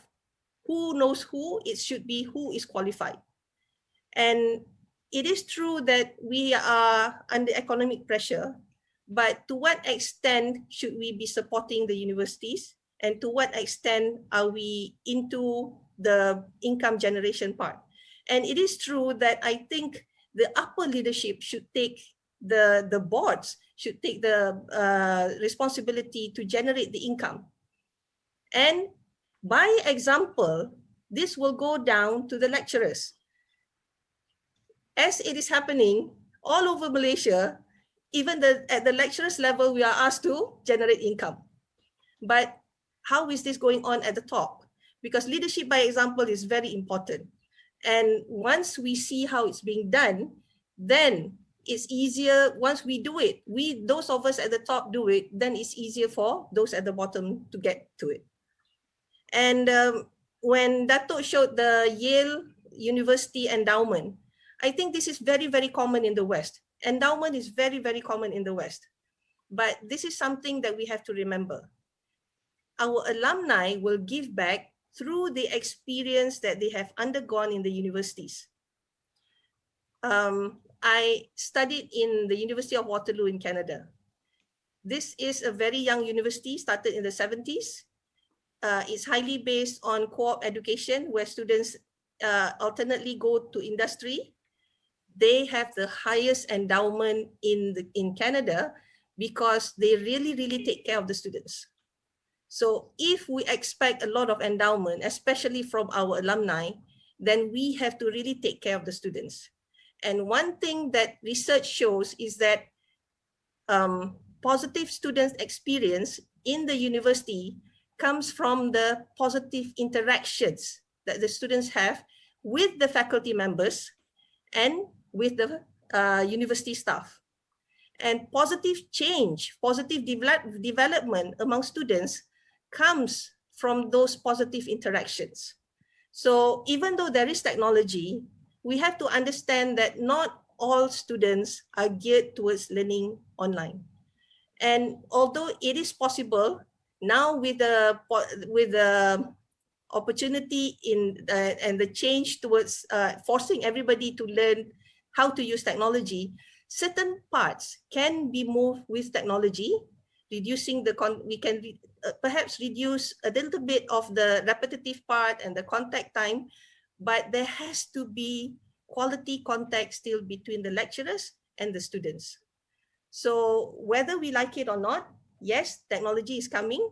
who knows who, it should be who is qualified. And it is true that we are under economic pressure, but to what extent should we be supporting the universities? And to what extent are we into the income generation part? And it is true that I think the upper leadership should take the boards should take the responsibility to generate the income. And by example, this will go down to the lecturers. As it is happening all over Malaysia, even at the lecturers level, we are asked to generate income. But how is this going on at the top? Because leadership by example is very important. And once we see how it's being done, then it's easier. Once we do it, those of us at the top do it, then it's easier for those at the bottom to get to it. And when Dato' showed the Yale University endowment, I think this is very, very common in the West. Endowment is very, very common in the West. But this is something that we have to remember. Our alumni will give back through the experience that they have undergone in the universities. I studied in the University of Waterloo in Canada. This is a very young university, started in the 70s. It's highly based on co-op education where students alternately go to industry. They have the highest endowment in Canada because they really take care of the students. So if we expect a lot of endowment, especially from our alumni, then we have to really take care of the students. And one thing that research shows is that positive student experience in the university comes from the positive interactions that the students have with the faculty members and with the university staff. And positive change, positive development among students comes from those positive interactions. So even though there is technology, we have to understand that not all students are geared towards learning online. And although it is possible now with the opportunity and the change towards forcing everybody to learn how to use technology, certain parts can be moved with technology, reducing we can perhaps reduce a little bit of the repetitive part and the contact time, but there has to be quality contact still between the lecturers and the students. So whether we like it or not, yes, technology is coming,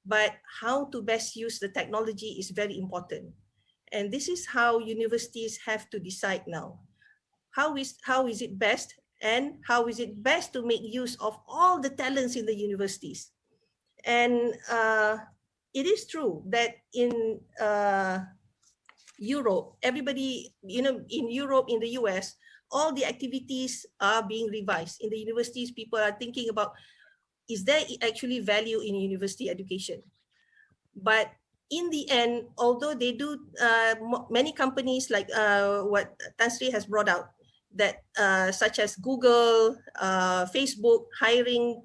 but how to best use the technology is very important. And this is how universities have to decide now. How is it best, and how is it best to make use of all the talents in the universities? And it is true that in Europe, everybody, in Europe, in the US, all the activities are being revised. In the universities, people are thinking about, is there actually value in university education? But in the end, although they do, many companies like what Tan Sri has brought out, that such as Google, Facebook, hiring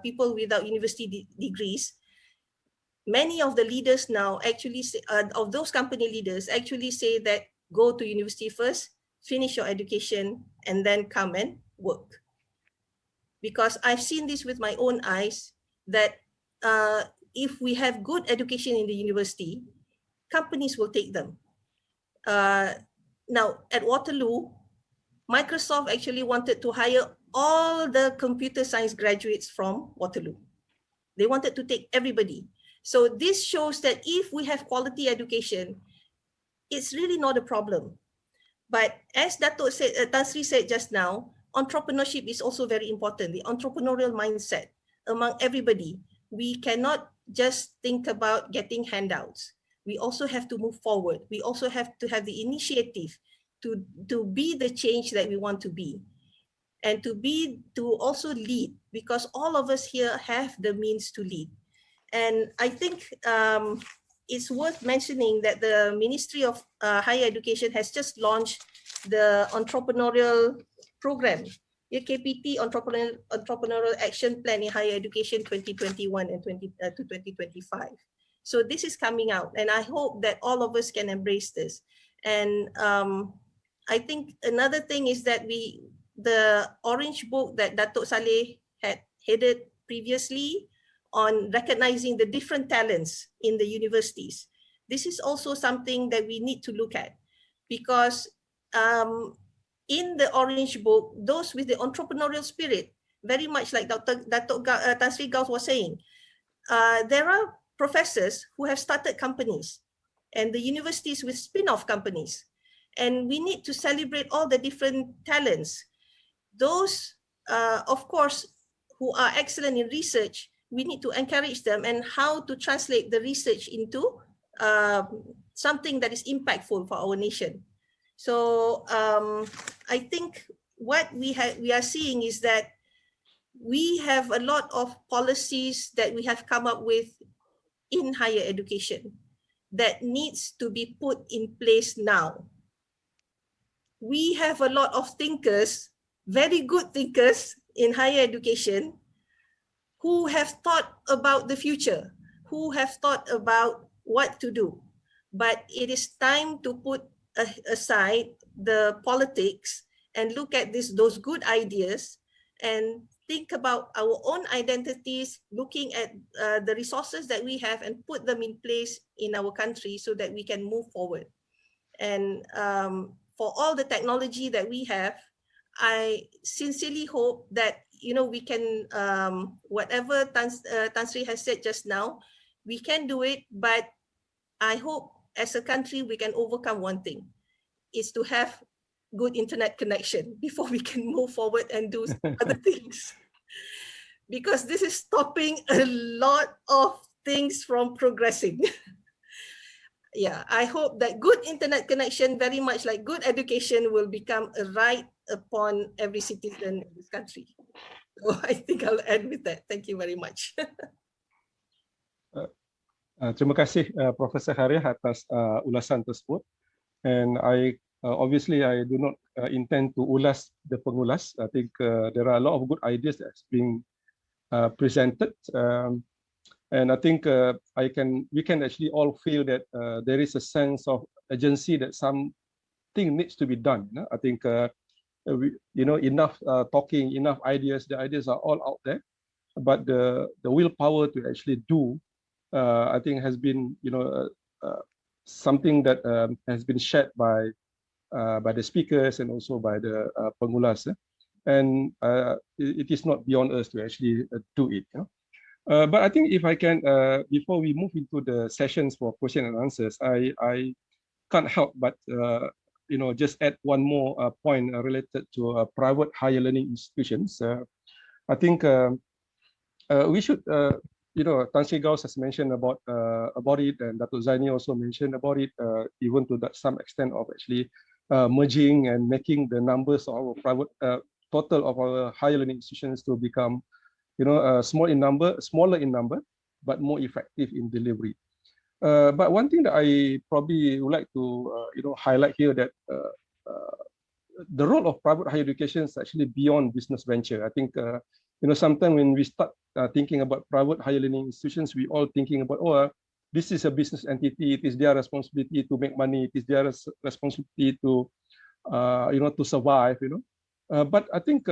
people without university degrees, many of the leaders now actually say, of those company leaders actually say that go to university first, finish your education, and then come and work. Because I've seen this with my own eyes, that if we have good education in the university, companies will take them. Now, at Waterloo, Microsoft actually wanted to hire all the computer science graduates from Waterloo. They wanted to take everybody. So this shows that if we have quality education, it's really not a problem. But as Dato' said, Tan Sri said just now, entrepreneurship is also very important, the entrepreneurial mindset among everybody. We cannot just think about getting handouts. We also have to move forward. We also have to have the initiative to be the change that we want to be, and to also lead, because all of us here have the means to lead. And I think it's worth mentioning that the Ministry of Higher Education has just launched the entrepreneurial program, the KPT Entrepreneurial Action Plan in Higher Education 2021 and to 2025. So this is coming out, and I hope that all of us can embrace this. And I think another thing is that the Orange Book that Dato' Saleh had headed previously on recognizing the different talents in the universities. This is also something that we need to look at, because in the Orange Book, those with the entrepreneurial spirit, very much like Dato' Tan Sri Gaus was saying, there are professors who have started companies, and the universities with spin-off companies. And we need to celebrate all the different talents. Those, of course, who are excellent in research, we need to encourage them and how to translate the research into something that is impactful for our nation. So I think what we are seeing is that we have a lot of policies that we have come up with in higher education that needs to be put in place now. We have a lot of thinkers, very good thinkers in higher education, who have thought about the future, who have thought about what to do. But it is time to put aside the politics and look at those good ideas and think about our own identities, looking at the resources that we have and put them in place in our country so that we can move forward. And for all the technology that we have, I sincerely hope that, you know, we can, whatever Tan Sri has said just now, we can do it, but I hope as a country we can overcome one thing, is to have good internet connection before we can move forward and do other things. Because this is stopping a lot of things from progressing. Yeah, I hope that good internet connection, very much like good education, will become a right upon every citizen in this country. So I think I'll end with that. Thank you very much. Terima kasih Profesor Haria atas ulasan tersebut. And obviously I do not intend to ulas the pengulas. I think there are a lot of good ideas that's being presented. And I think we can actually all feel that there is a sense of urgency that something needs to be done. I think enough talking, enough ideas. The ideas are all out there, but the willpower to actually do, I think, has been something that has been shared by the speakers and also by the pengulas. And it is not beyond us to actually do it. But I think if I can, before we move into the sessions for question and answers, I can't help but just add one more point related to private higher learning institutions. I think we should, Tan Sri Gauss has mentioned about it, and Datuk Zaini also mentioned about it, even to some extent of actually merging and making the numbers of our private total of our higher learning institutions to become smaller in number, but more effective in delivery. But one thing that I probably would like to highlight here, that the role of private higher education is actually beyond business venture. I think sometimes when we start thinking about private higher learning institutions, we all thinking about, this is a business entity. It is their responsibility to make money. It is their responsibility to to survive. But I think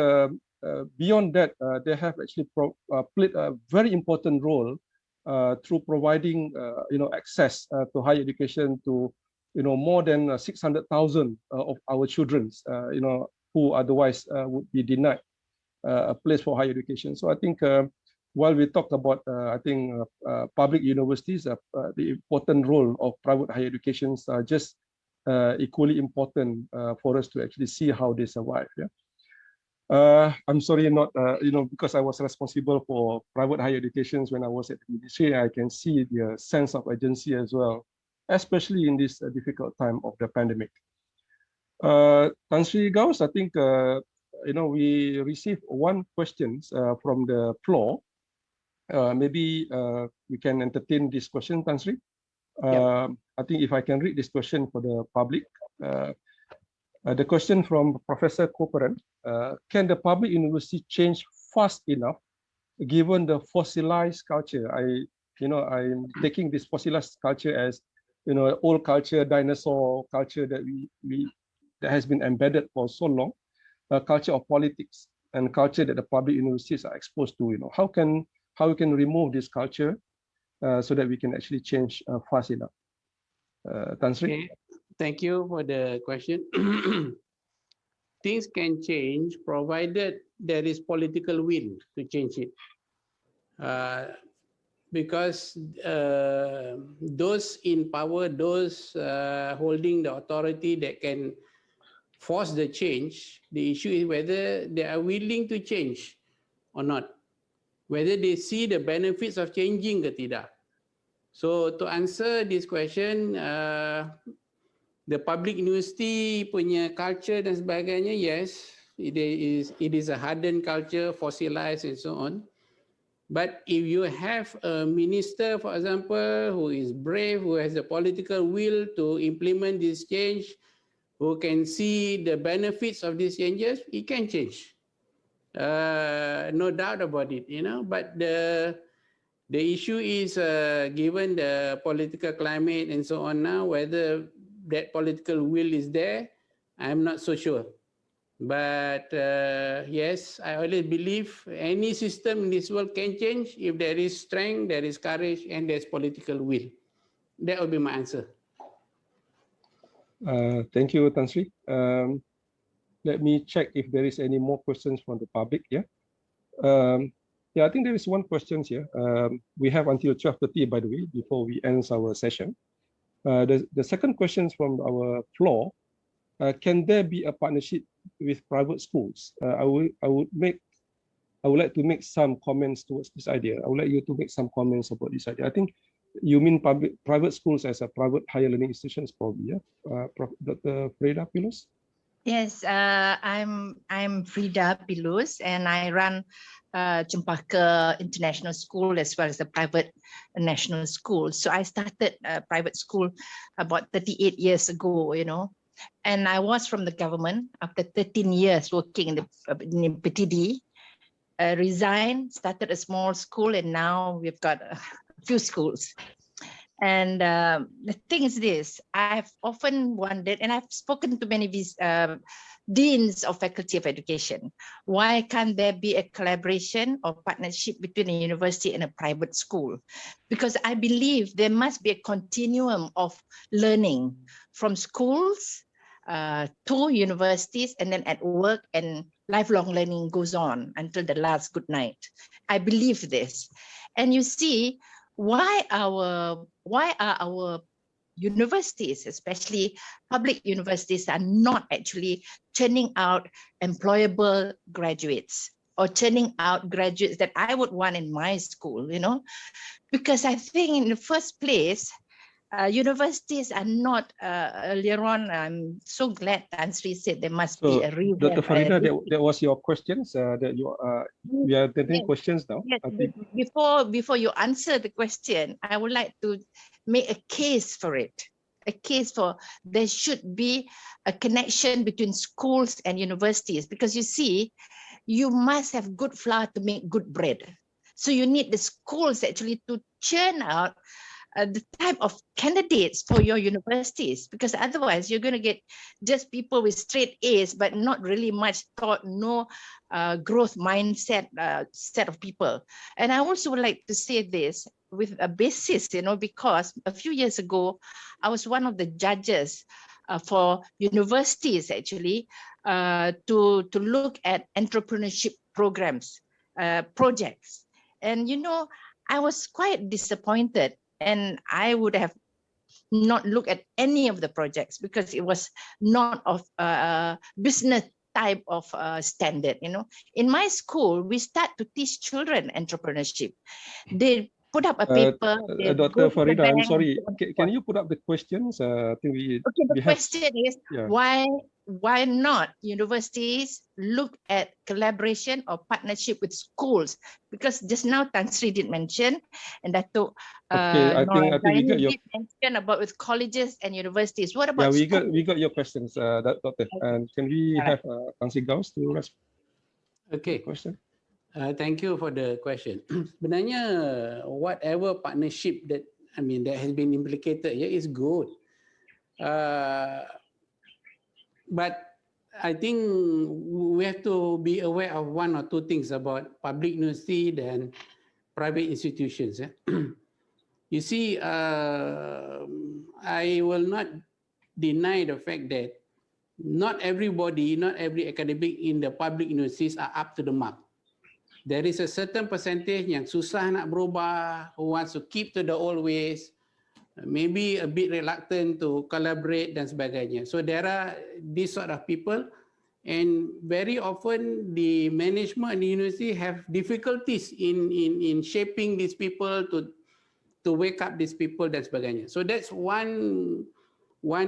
beyond that, they have actually played a very important role through providing access to higher education to more than 600,000 of our children who otherwise would be denied a place for higher education. So I think while we talk about public universities, the important role of private higher educations are just equally important for us to actually see how they survive. I'm sorry, not because I was responsible for private higher educations when I was at the ministry. I can see the sense of urgency as well, especially in this difficult time of the pandemic. Tan Sri Gauss, I think we received one question from the floor. Maybe we can entertain this question, Tan Sri. I think if I can read this question for the public. The question from Professor Koperan, can the public university change fast enough given the fossilized culture? I'm taking this fossilized culture as old culture, dinosaur culture that that has been embedded for so long, a culture of politics and culture that the public universities are exposed to. How we can remove this culture so that we can actually change fast enough? Tan Sri? Okay. Thank you for the question. Things can change provided there is political will to change it. Because those in power, those holding the authority that can force the change, the issue is whether they are willing to change or not. Whether they see the benefits of changing ke tidak. So to answer this question, the public university punya culture dan sebagainya, yes, it is a hardened culture, fossilized and so on. But if you have a minister, for example, who is brave, who has the political will to implement this change, who can see the benefits of these changes, it can change. No doubt about it, But the issue is, given the political climate and so on now, whether that political will is there, I'm not so sure. But yes, I always believe any system in this world can change if there is strength, there is courage, and there's political will. That will be my answer. Thank you, Tan Sri. Let me check if there is any more questions from the public. Yeah. Yeah, I think there is one question here. We have until 12:30, by the way, before we end our session. The second question is from our floor. Can there be a partnership with private schools? I would like to make some comments towards this idea. I would like you to make some comments about this idea. I think you mean private schools as a private higher learning institutions, probably. Yeah, Dr. Freda Pilus. Yes, I'm Frida Pilus, and I run Cempaka International School as well as the private national school. So I started a private school about 38 years ago, you know, and I was from the government after 13 years working in the PTD. Resigned, started a small school, and now we've got a few schools. And the thing is this, I've often wondered, and I've spoken to many deans of faculty of education, why can't there be a collaboration or partnership between a university and a private school? Because I believe there must be a continuum of learning from schools to universities, and then at work, and lifelong learning goes on until the last good night. I believe this. And you see, why are our universities, especially public universities, are not actually churning out employable graduates or churning out graduates that I would want in my school, you know? Because I think in the first place, universities are not, earlier on, I'm so glad Tan Sri said there must be a revamp. Dr. Farida, that was your questions, that you we are taking questions now. Yes, before you answer the question, I would like to make a case for it. A case for there should be a connection between schools and universities, because you see, you must have good flour to make good bread. So you need the schools actually to churn out the type of candidates for your universities, because otherwise you're going to get just people with straight A's, but not really much thought, no growth mindset set of people. And I also would like to say this with a basis, you know, because a few years ago, I was one of the judges for universities actually to look at entrepreneurship programs, projects. And, you know, I was quite disappointed, and I would have not looked at any of the projects because it was not of business type of standard. You know, in my school, we start to teach children entrepreneurship. They put up a paper. Dr. Farida, I'm sorry. Can you put up the questions? I think the question is, why not universities look at collaboration or partnership with schools? Because just now Tan Sri did mention, and Dato' I think we got your mention about with colleges and universities. What about schools? we got your questions, Doctor. And can we have Tan Sri Gaus to respond? Okay. Question. Thank you for the question. Sebenarnya, whatever partnership that has been implicated here is good. But I think we have to be aware of one or two things about public university and private institutions. You see, I will not deny the fact that not everybody, not every academic in the public universities are up to the mark. There is a certain percentage yang susah nak berubah, who wants to keep to the old ways, maybe a bit reluctant to collaborate dan sebagainya. So there are these sort of people, and very often the management and the university have difficulties in shaping these people to wake up these people dan sebagainya. So that's one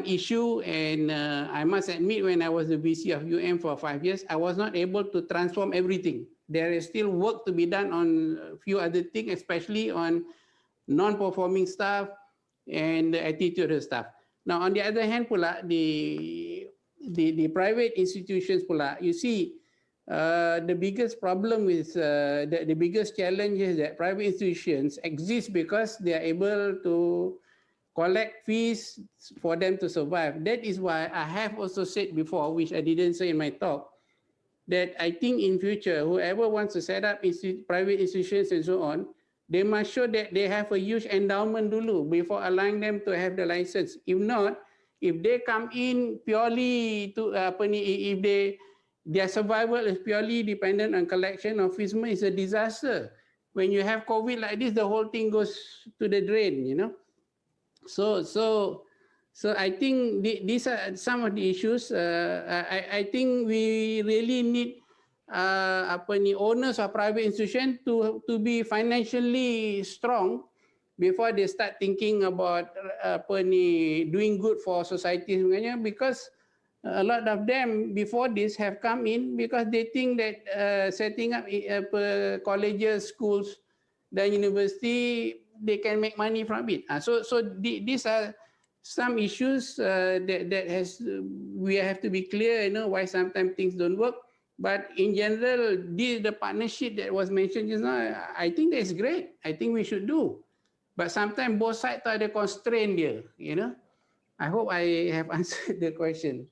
issue, and I must admit, when I was the VC of UM for 5 years, I was not able to transform everything. There is still work to be done on a few other things, especially on non-performing staff and the attitude of staff. Now, on the other hand, pula the private institutions pula, you see, the biggest problem is the biggest challenge is that private institutions exist because they are able to collect fees for them to survive. That is why I have also said before, which I didn't say in my talk, that I think in future, whoever wants to set up private institutions and so on, they must show that they have a huge endowment dulu before allowing them to have the license. If not, if they come in purely to if their survival is purely dependent on collection of fees, it's a disaster. When you have COVID like this, the whole thing goes to the drain, you know. So I think these are some of the issues. I think we really need owners of private institutions to be financially strong before they start thinking about doing good for society, because a lot of them before this have come in because they think that setting up colleges, schools, then university, they can make money from it. So these are some issues that we have to be clear, why sometimes things don't work. But in general, the partnership that was mentioned just now, I think that's great. I think we should do. But sometimes both sides are the constraint here, I hope I have answered the question.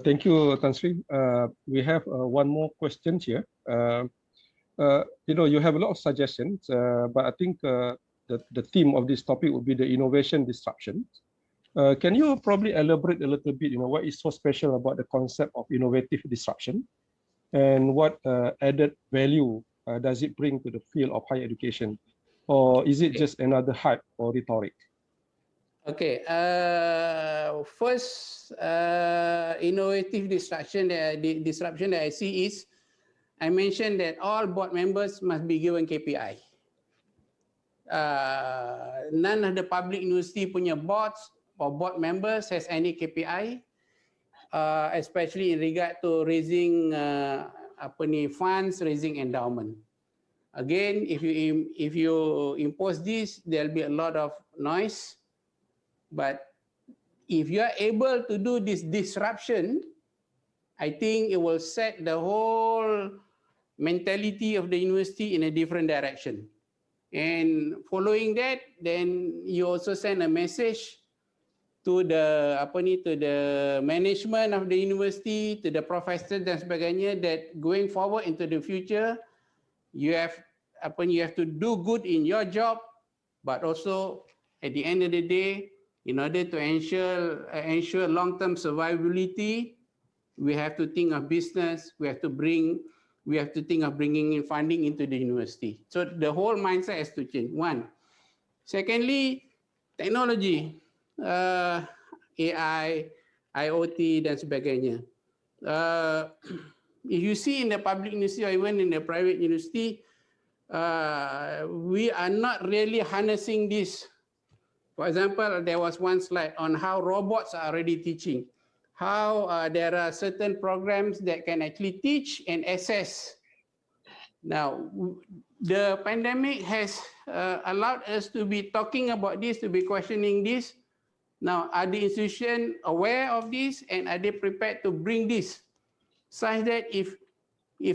Thank you, Tan Sri. We have one more question here. You have a lot of suggestions, but I think the theme of this topic would be the innovation disruption. Can you probably elaborate a little bit, what is so special about the concept of innovative disruption, and what added value does it bring to the field of higher education, or is it just another hype or rhetoric? Okay, first innovative disruption that I see is, I mentioned that all board members must be given KPI. None of the public university punya boards or board members has any KPI, especially in regard to raising funds, raising endowment. Again, if you impose this, there'll be a lot of noise. But if you are able to do this disruption, I think it will set the whole mentality of the university in a different direction. And following that, then you also send a message to the management of the university, to the professors dan sebagainya, that going forward into the future, you have to do good in your job, but also at the end of the day, in order to ensure long-term survivability, we have to think of business. We have to think of bringing in funding into the university. So the whole mindset has to change. One. Secondly, technology, AI, IoT dan sebagainya. If you see in the public university or even in the private university, we are not really harnessing this. For example, there was one slide on how robots are already teaching, how there are certain programs that can actually teach and assess. Now, the pandemic has allowed us to be talking about this, to be questioning this. Now, are the institutions aware of this, and are they prepared to bring this? Such that if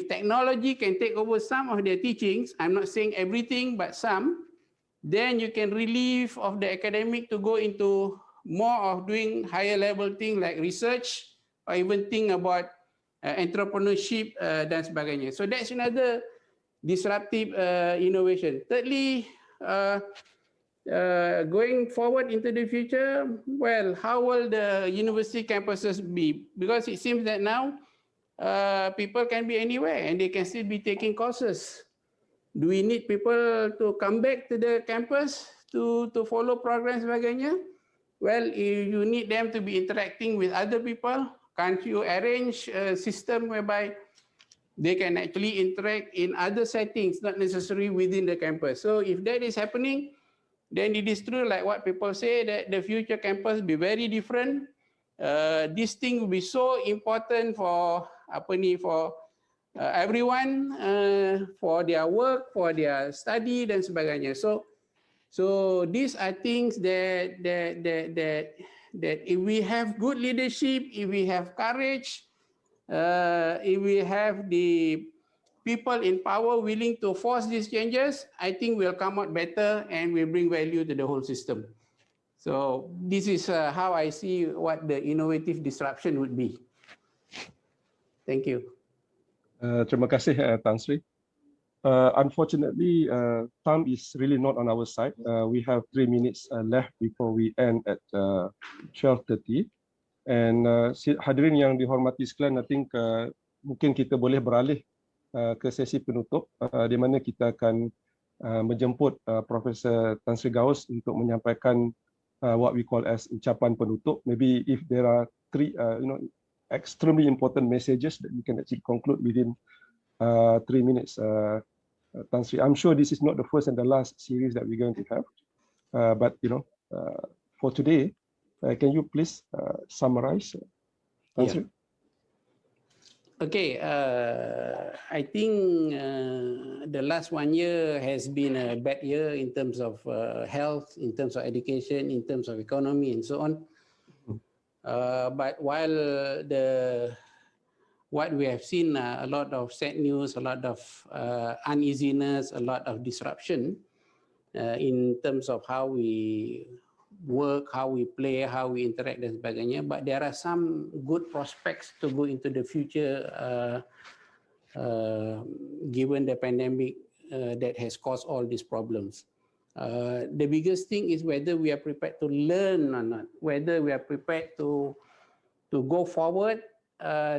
technology can take over some of their teachings, I'm not saying everything, but some, then you can relieve of the academic to go into more of doing higher level things like research, or even think about entrepreneurship dan sebagainya. So that's another disruptive innovation. Thirdly, going forward into the future, well, how will the university campuses be? Because it seems that now people can be anywhere and they can still be taking courses. Do we need people to come back to the campus to follow programs sebagainya? Well, if you need them to be interacting with other people, can't you arrange a system whereby they can actually interact in other settings, not necessarily within the campus? So if that is happening, then it is true like what people say, that the future campus will be very different. This thing will be so important for everyone, for their work, for their study dan sebagainya. So these are things that if we have good leadership, if we have courage, if we have the people in power willing to force these changes, I think we'll come out better and will bring value to the whole system. So this is how I see what the innovative disruption would be. Thank you. Terima kasih Tan Sri. Unfortunately, time is really not on our side. We have 3 minutes left before we end at 12:30. And hadirin yang dihormati sekalian, I think mungkin kita boleh beralih ke sesi penutup di mana kita akan menjemput Profesor Tan Sri Gaus untuk menyampaikan what we call as ucapan penutup. Maybe if there are 3 extremely important messages that we can actually conclude within 3 minutes. Tan Sri, I'm sure this is not the first and the last series that we're going to have, but for today, can you please summarize, Tan Sri? Okay, I think the last 1 year has been a bad year in terms of health, in terms of education, in terms of economy, and so on. But while what we have seen, a lot of sad news, a lot of uneasiness, a lot of disruption in terms of how we work, how we play, how we interact dan sebagainya. But there are some good prospects to go into the future given the pandemic that has caused all these problems. The biggest thing is whether we are prepared to learn or not, whether we are prepared to go forward,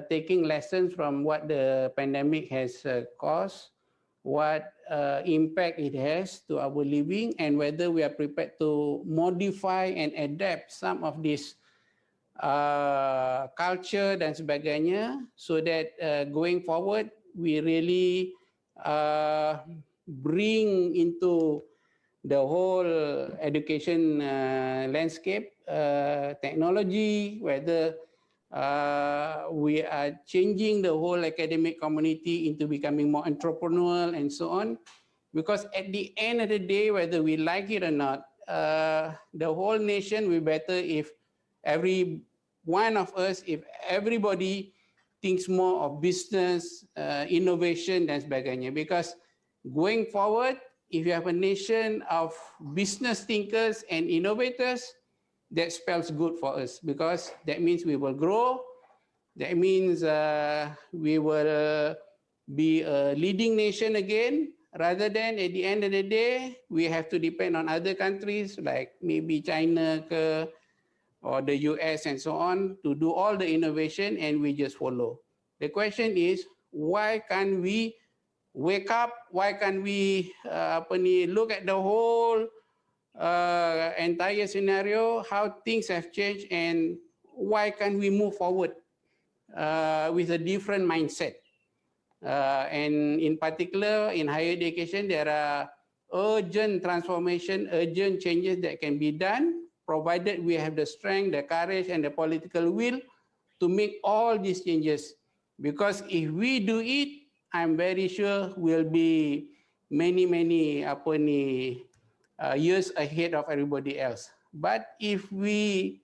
taking lessons from what the pandemic has caused, what impact it has to our living, and whether we are prepared to modify and adapt some of this culture dan sebagainya, so that going forward we really bring into the whole education landscape technology, whether we are changing the whole academic community into becoming more entrepreneurial and so on. Because at the end of the day, whether we like it or not, the whole nation will be better if every one of us, if everybody thinks more of business, innovation dan sebagainya. Because going forward, if you have a nation of business thinkers and innovators, that spells good for us, because that means we will grow. That means we will be a leading nation again, rather than at the end of the day, we have to depend on other countries like maybe China or the US and so on to do all the innovation, and we just follow. The question is, why can't we wake up? Why can't we look at the whole entire scenario, how things have changed, and why can we move forward with a different mindset? And in particular, in higher education, there are urgent transformation, urgent changes that can be done, provided we have the strength, the courage, and the political will to make all these changes. Because if we do it, I'm very sure we'll be many years ahead of everybody else. But if we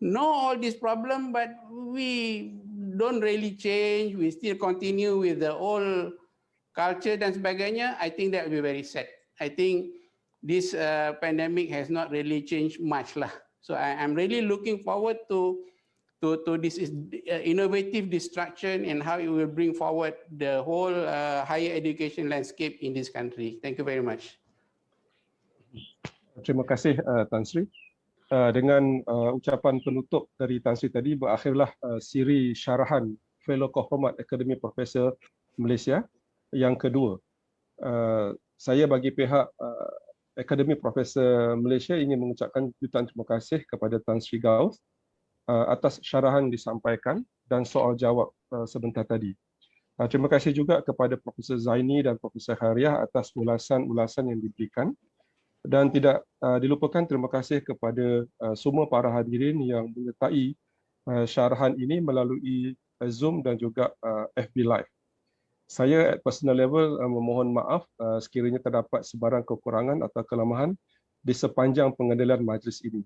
know all this problem, but we don't really change, we still continue with the old culture dan sebagainya, I think that will be very sad. I think this pandemic has not really changed much lah. So I'm really looking forward to this innovative destruction and how it will bring forward the whole higher education landscape in this country. Thank you very much. Terima kasih Tan Sri. Dengan ucapan penutup dari Tan Sri tadi, berakhirlah siri syarahan Fellow Kehormat Akademi Profesor Malaysia yang kedua. Saya bagi pihak Akademi Profesor Malaysia ingin mengucapkan jutaan terima kasih kepada Tan Sri Gaus atas syarahan disampaikan dan soal jawab sebentar tadi. Terima kasih juga kepada Profesor Zaini dan Profesor Hariah atas ulasan-ulasan yang diberikan. Dan tidak dilupakan terima kasih kepada semua para hadirin yang menyertai syarahan ini melalui Zoom dan juga FB Live. Saya at personal level memohon maaf sekiranya terdapat sebarang kekurangan atau kelemahan di sepanjang pengendalian majlis ini.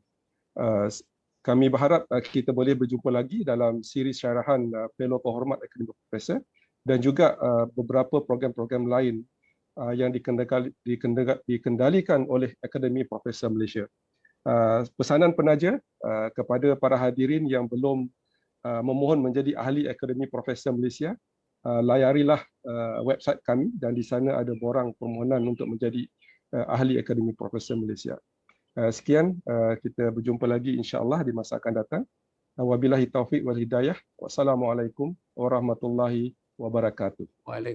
Kami berharap kita boleh berjumpa lagi dalam siri syarahan Fellow Kehormat Akademi Profesor dan juga beberapa program-program lain yang dikendalikan oleh Akademi Profesor Malaysia. Pesanan penaja kepada para hadirin yang belum memohon menjadi ahli Akademi Profesor Malaysia, layarilah website kami dan di sana ada borang permohonan untuk menjadi ahli Akademi Profesor Malaysia. Sekian, kita berjumpa lagi insya-Allah di masa akan datang. Wabillahi taufiq wal hidayah. Wassalamualaikum warahmatullahi wabarakatuh. Waalaikumsalam.